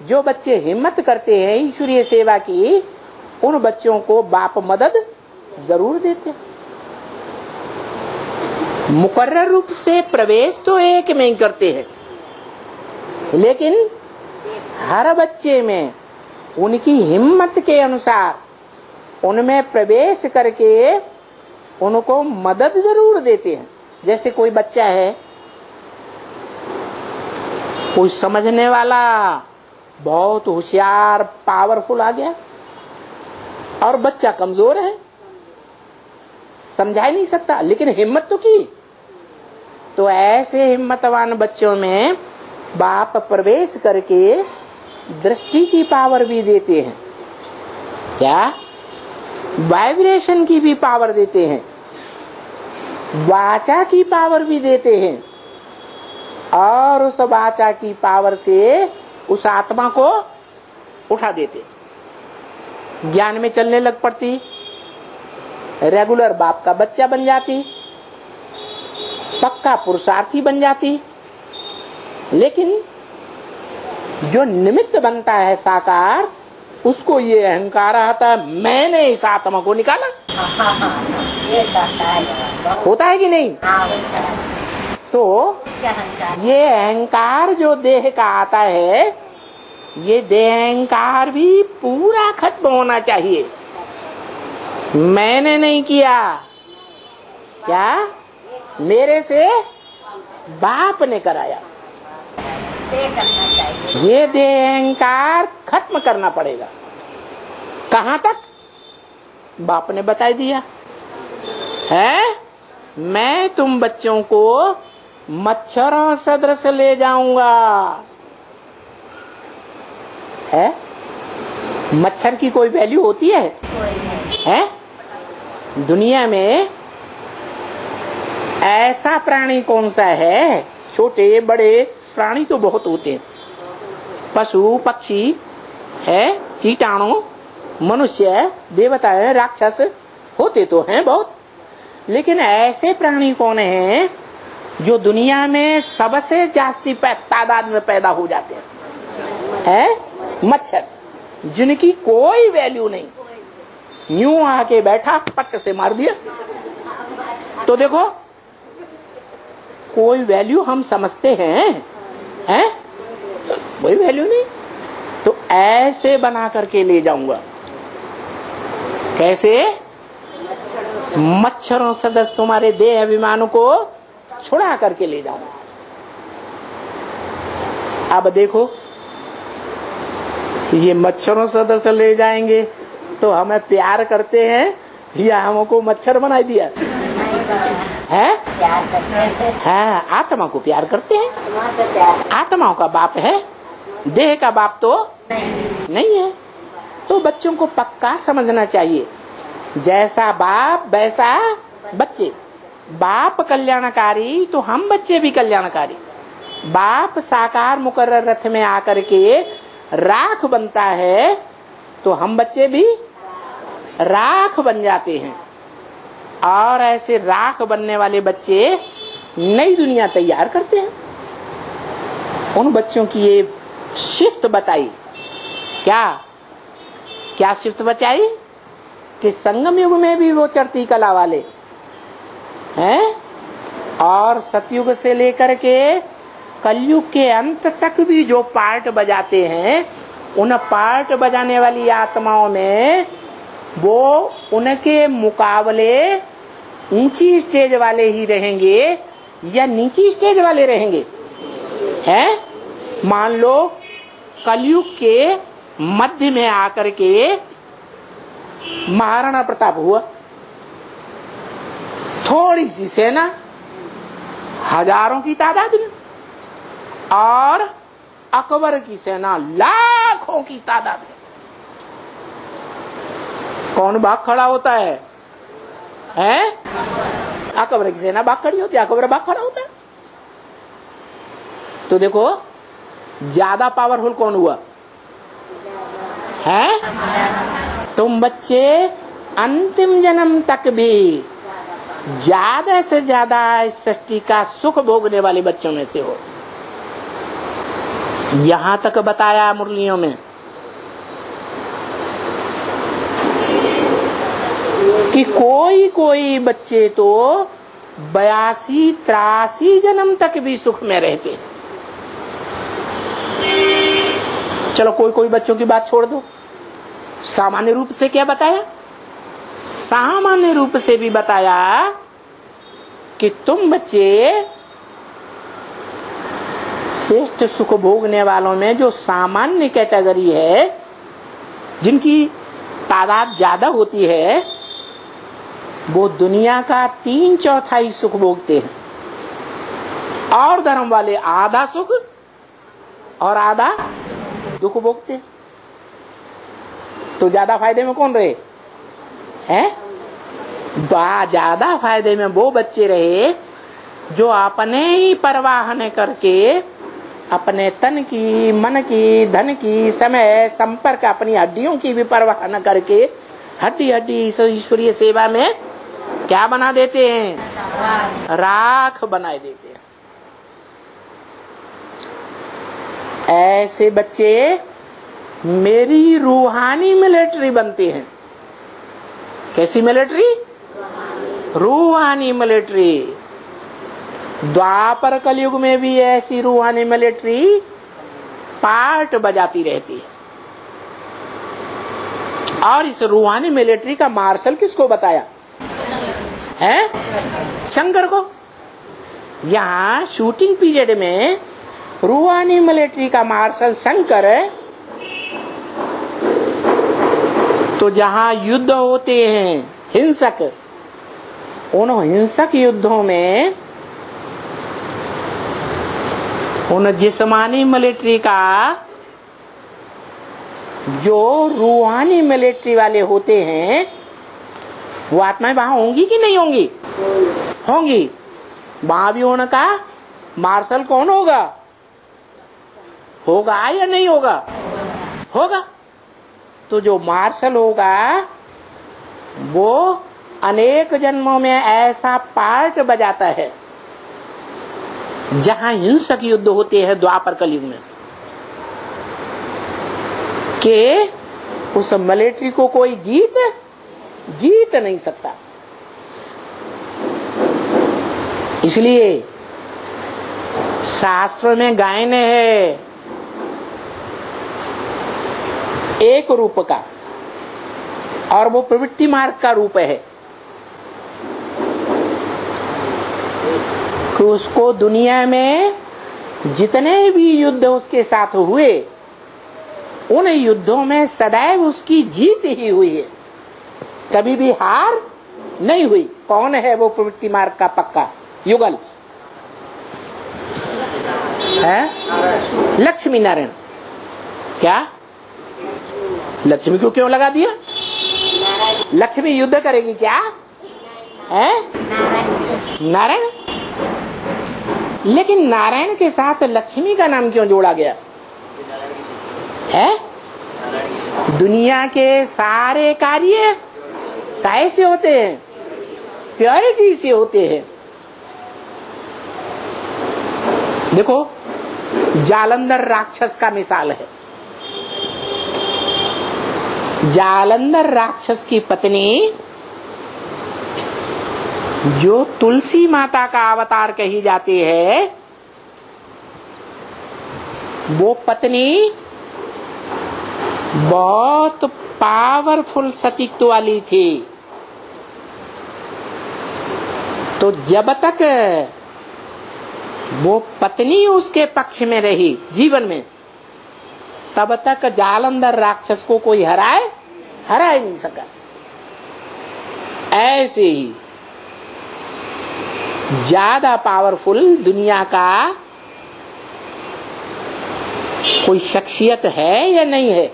जो बच्चे हिम्मत करते हैं ईश्वरीय सेवा की, उन बच्चों को बाप मदद जरूर देते हैं। मुकर्रर रूप से प्रवेश तो एक में ही करते हैं, लेकिन हर बच्चे में उनकी हिम्मत के अनुसार उनमें प्रवेश करके उनको मदद जरूर देते हैं। जैसे कोई बच्चा है, कोई समझने वाला बहुत होशियार पावरफुल आ गया और बच्चा कमजोर है, समझा ही नहीं सकता, लेकिन हिम्मत तो की। तो ऐसे हिम्मतवान बच्चों में बाप प्रवेश करके दृष्टि की पावर भी देते हैं। क्या? वाइब्रेशन की भी पावर देते हैं, वाचा की पावर भी देते हैं, और उस वाचा की पावर से उस आत्मा को उठा देते। ज्ञान में चलने लग पड़ती, रेगुलर बाप का बच्चा बन जाती, पक्का पुरुषार्थी बन जाती। लेकिन जो निमित्त बनता है साकार, उसको ये अहंकार आता है, मैंने इस आत्मा को निकाला। होता है कि नहीं? तो ये अहंकार जो देह का आता है, ये देह अहंकार भी पूरा खत्म होना चाहिए। मैंने नहीं किया, क्या? मेरे से बाप ने कराया। से करना चाहिए। ये देह अहंकार खत्म करना पड़ेगा। कहाँ तक? बाप ने बता दिया है, मैं तुम बच्चों को मच्छरों सदृश ले जाऊंगा। है? मच्छर की कोई वैल्यू होती है? है? दुनिया में ऐसा प्राणी कौन सा है? छोटे बड़े प्राणी तो बहुत होते हैं, पशु पक्षी है, कीटाणु, मनुष्य, देवताएं, राक्षस होते तो हैं बहुत, लेकिन ऐसे प्राणी कौन हैं जो दुनिया में सबसे जास्ती तादाद में पैदा हो जाते हैं? मच्छर, जिनकी कोई वैल्यू नहीं। यूं आके बैठा, पट से मार दिया। तो देखो, कोई वैल्यू हम समझते हैं? कोई वैल्यू नहीं। तो ऐसे बना करके ले जाऊंगा। कैसे? मच्छरों सदस्य तुम्हारे देह अभिमानों को छुड़ा करके ले जाऊंगा। अब देखो, ये मच्छरों सदस्य ले जाएंगे तो हमें प्यार करते हैं या हमको मच्छर बना दिया है? प्यार करते हैं। हाँ, आत्मा को प्यार करते हैं। आत्मा से प्यार आत्माओं का बाप है, देह का बाप तो नहीं है। तो बच्चों को पक्का समझना चाहिए, जैसा बाप वैसा बच्चे। बाप कल्याणकारी तो हम बच्चे भी कल्याणकारी। बाप साकार मुकर्रर रथ में आकर के राख बनता है तो हम बच्चे भी राख बन जाते हैं। और ऐसे राख बनने वाले बच्चे नई दुनिया तैयार करते हैं। उन बच्चों की ये शिफ्ट बताई। क्या शिफ्ट बचाई? कि संगम युग में भी वो चढ़ती कला वाले हैं, और सतयुग से लेकर के कलयुग के अंत तक भी जो पार्ट बजाते हैं, उन पार्ट बजाने वाली आत्माओं में वो उनके मुकाबले ऊंची स्टेज वाले ही रहेंगे या नीची स्टेज वाले रहेंगे? हैं? मान लो कलयुग के मध्य में आकर के महाराणा प्रताप हुआ, थोड़ी सी सेना, हजारों की तादाद में, और अकबर की सेना लाखों की तादाद में। कौन भाग खड़ा होता है? अकबर की सेना भाग खड़ी होती है, अकबर भाग खड़ा होता है। तो देखो, ज्यादा पावरफुल कौन हुआ? तुम बच्चे अंतिम जन्म तक भी ज्यादा से ज्यादा इस सृष्टि का सुख भोगने वाले बच्चों में से हो। यहां तक बताया मुरलियों में कि कोई बच्चे तो 82-83 जन्म तक भी सुख में रहते। चलो कोई बच्चों की बात छोड़ दो, सामान्य रूप से क्या बताया? सामान्य रूप से भी बताया कि तुम बच्चे श्रेष्ठ सुख भोगने वालों में जो सामान्य कैटेगरी है, जिनकी तादाद ज्यादा होती है, वो दुनिया का 3/4 सुख भोगते हैं, और धर्म वाले आधा सुख और आधा दुख भोगते हैं। तो ज्यादा फायदे में कौन रहे? ज्यादा फायदे में वो बच्चे रहे जो अपने ही परवाह न करके, अपने तन की, मन की, धन की, समय, संपर्क, अपनी हड्डियों की भी परवाह न करके हड्डी ईश्वरीय सेवा में क्या बना देते हैं? राख बना देते हैं। ऐसे बच्चे मेरी रूहानी मिलिट्री बनते हैं। कैसी मिलिट्री? रूहानी मिलिट्री। द्वापर कलयुग में भी ऐसी रूहानी मिलिट्री पार्ट बजाती रहती है। और इस रूहानी मिलिट्री का मार्शल किसको बताया है? शंकर को। यहाँ शूटिंग पीरियड में रूहानी मिलिट्री का मार्शल शंकर, तो जहां युद्ध होते हैं हिंसक, उन हिंसक युद्धों में उन जिस्मानी मिलिट्री का जो रूहानी मिलिट्री वाले होते हैं वो आत्माएं वहां होंगी कि नहीं होंगी? होंगी। वहां भी उनका मार्शल कौन होगा? होगा या नहीं होगा? होगा। तो जो मार्शल होगा वो अनेक जन्मों में ऐसा पार्ट बजाता है जहां हिंसक युद्ध होते हैं द्वापर कलयुग में, कि उस मिलिट्री को कोई जीत नहीं सकता। इसलिए शास्त्र में गायन है एक रूप का, और वो प्रवृत्ति मार्ग का रूप है कि उसको दुनिया में जितने भी युद्ध उसके साथ हुए उन युद्धों में सदैव उसकी जीत ही हुई है, कभी भी हार नहीं हुई। कौन है वो प्रवृत्ति मार्ग का पक्का युगल? है लक्ष्मी नारायण। क्या लक्ष्मी को क्यों लगा दिया? लक्ष्मी युद्ध करेगी क्या? है नारायण। लेकिन नारायण के साथ लक्ष्मी का नाम क्यों जोड़ा गया है? दुनिया के सारे कार्य कैसे होते हैं? प्योरिटी से होते हैं। देखो जालंधर राक्षस का मिसाल है। जालंधर राक्षस की पत्नी जो तुलसी माता का अवतार कही जाती है, वो पत्नी बहुत पावरफुल सतीत्व वाली थी। तो जब तक वो पत्नी उसके पक्ष में रही जीवन में, तब तक जालंधर राक्षस को कोई हरा ही नहीं सका। ऐसे ही ज्यादा पावरफुल दुनिया का कोई शख्सियत है या नहीं है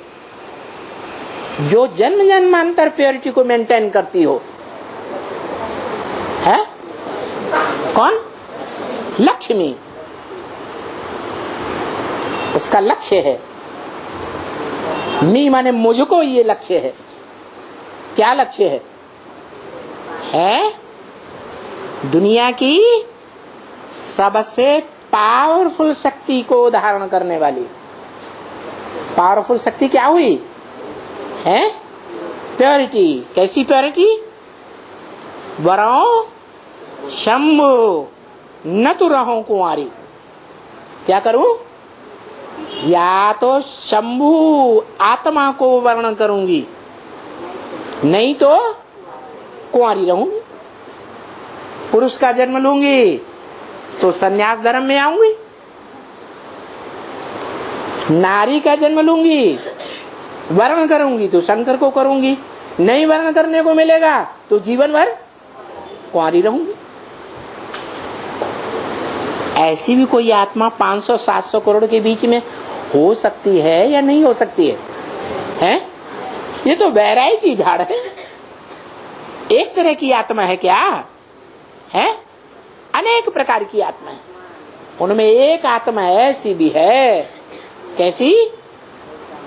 जो जन्म जन्मांतर प्योरिटी को मेंटेन करती हो? है कौन? लक्ष्मी। उसका लक्ष्य है, मी माने मुझको ये लक्ष्य है। क्या लक्ष्य है? दुनिया की सबसे पावरफुल शक्ति को धारण करने वाली। पावरफुल शक्ति क्या हुई है? प्योरिटी। कैसी प्योरिटी? वरों शंभु न तो रहो कुंवारी। क्या करूं? या तो शंभु आत्मा को वर्ण करूंगी, नहीं तो कुंवारी रहूंगी। पुरुष का जन्म लूंगी तो सन्यास धर्म में आऊंगी, नारी का जन्म लूंगी वर्ण करूंगी तो शंकर को करूंगी, नहीं वर्ण करने को मिलेगा तो जीवन भर कुंवारी रहूंगी। ऐसी भी कोई आत्मा 500-700 करोड़ के बीच में हो सकती है या नहीं हो सकती है? ये तो वैरायटी झाड़ है। एक तरह की आत्मा है क्या है? अनेक प्रकार की आत्मा है। उनमें एक आत्मा ऐसी भी है, कैसी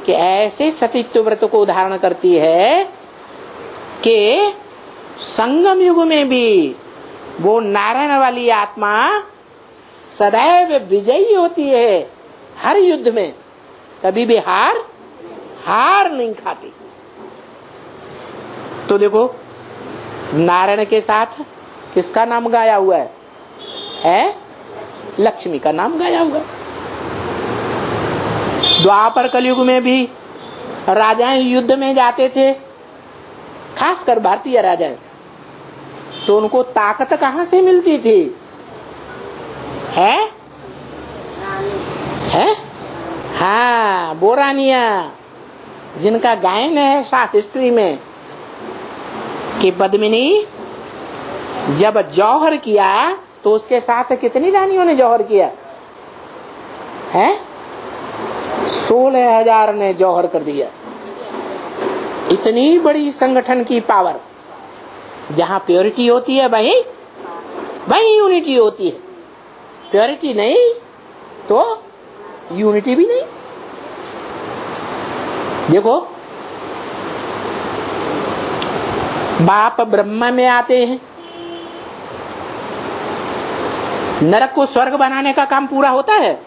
कि ऐसे सतीत्व व्रत को धारण करती है कि संगम युग में भी वो नारायण वाली आत्मा सदैव विजयी होती है। हर युद्ध में कभी भी हार नहीं खाती। तो देखो नारायण के साथ किसका नाम गाया हुआ है? लक्ष्मी का नाम गाया हुआ है। द्वापर कलयुग में भी राजाएं युद्ध में जाते थे, खासकर भारतीय राजाएं, तो उनको ताकत कहां से मिलती थी? है है। हाँ, वो रानियां जिनका गायन है शास्त्री में कि पद्मिनी जब जौहर किया तो उसके साथ कितनी रानियों ने जौहर किया है? 16,000 ने जौहर कर दिया। इतनी बड़ी संगठन की पावर। जहां प्योरिटी होती है वहीं यूनिटी होती है। प्योरिटी नहीं तो यूनिटी भी नहीं। देखो, बाप ब्रह्मा में आते हैं, नरक को स्वर्ग बनाने का काम पूरा होता है?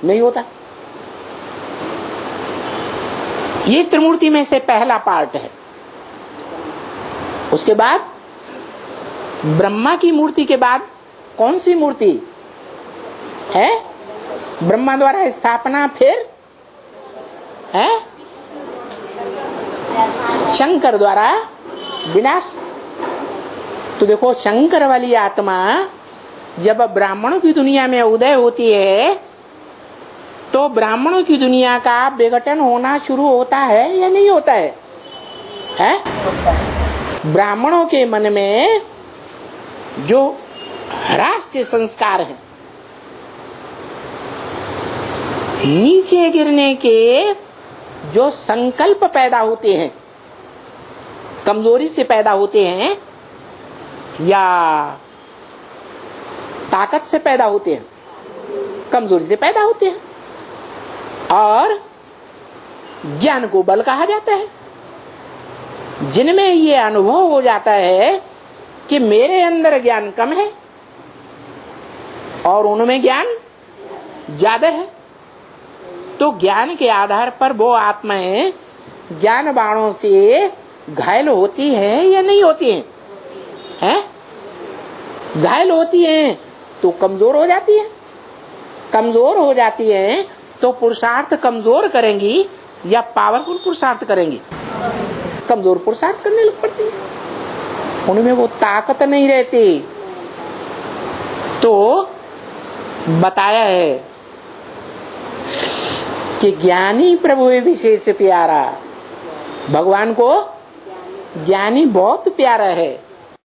नहीं होता। ये त्रिमूर्ति में से पहला पार्ट है। उसके बाद ब्रह्मा की मूर्ति के बाद कौन सी मूर्ति है? ब्रह्मा द्वारा स्थापना, फिर है शंकर द्वारा विनाश। तो देखो, शंकर वाली आत्मा जब ब्राह्मणों की दुनिया में उदय होती है तो ब्राह्मणों की दुनिया का विघटन होना शुरू होता है या नहीं होता है? ब्राह्मणों के मन में जो ह्रास के संस्कार हैं, नीचे गिरने के जो संकल्प पैदा होते हैं, कमजोरी से पैदा होते हैं या ताकत से पैदा होते हैं? कमजोरी से पैदा होते हैं। और ज्ञान को बल कहा जाता है। जिनमें ये अनुभव हो जाता है कि मेरे अंदर ज्ञान कम है और उनमें ज्ञान ज्यादा है, तो ज्ञान के आधार पर वो आत्माएं ज्ञान बाणों से घायल होती है या नहीं होती हैं? घायल होती हैं तो कमजोर हो जाती है। कमजोर हो जाती है तो पुरुषार्थ कमजोर करेंगी या पावरफुल पुरुषार्थ करेंगी? कमजोर पुरुषार्थ करने लग पड़ती है। उनमें वो ताकत नहीं रहती। तो बताया है कि ज्ञानी प्रभु विशेष प्यारा। भगवान को ज्ञानी बहुत प्यारा है।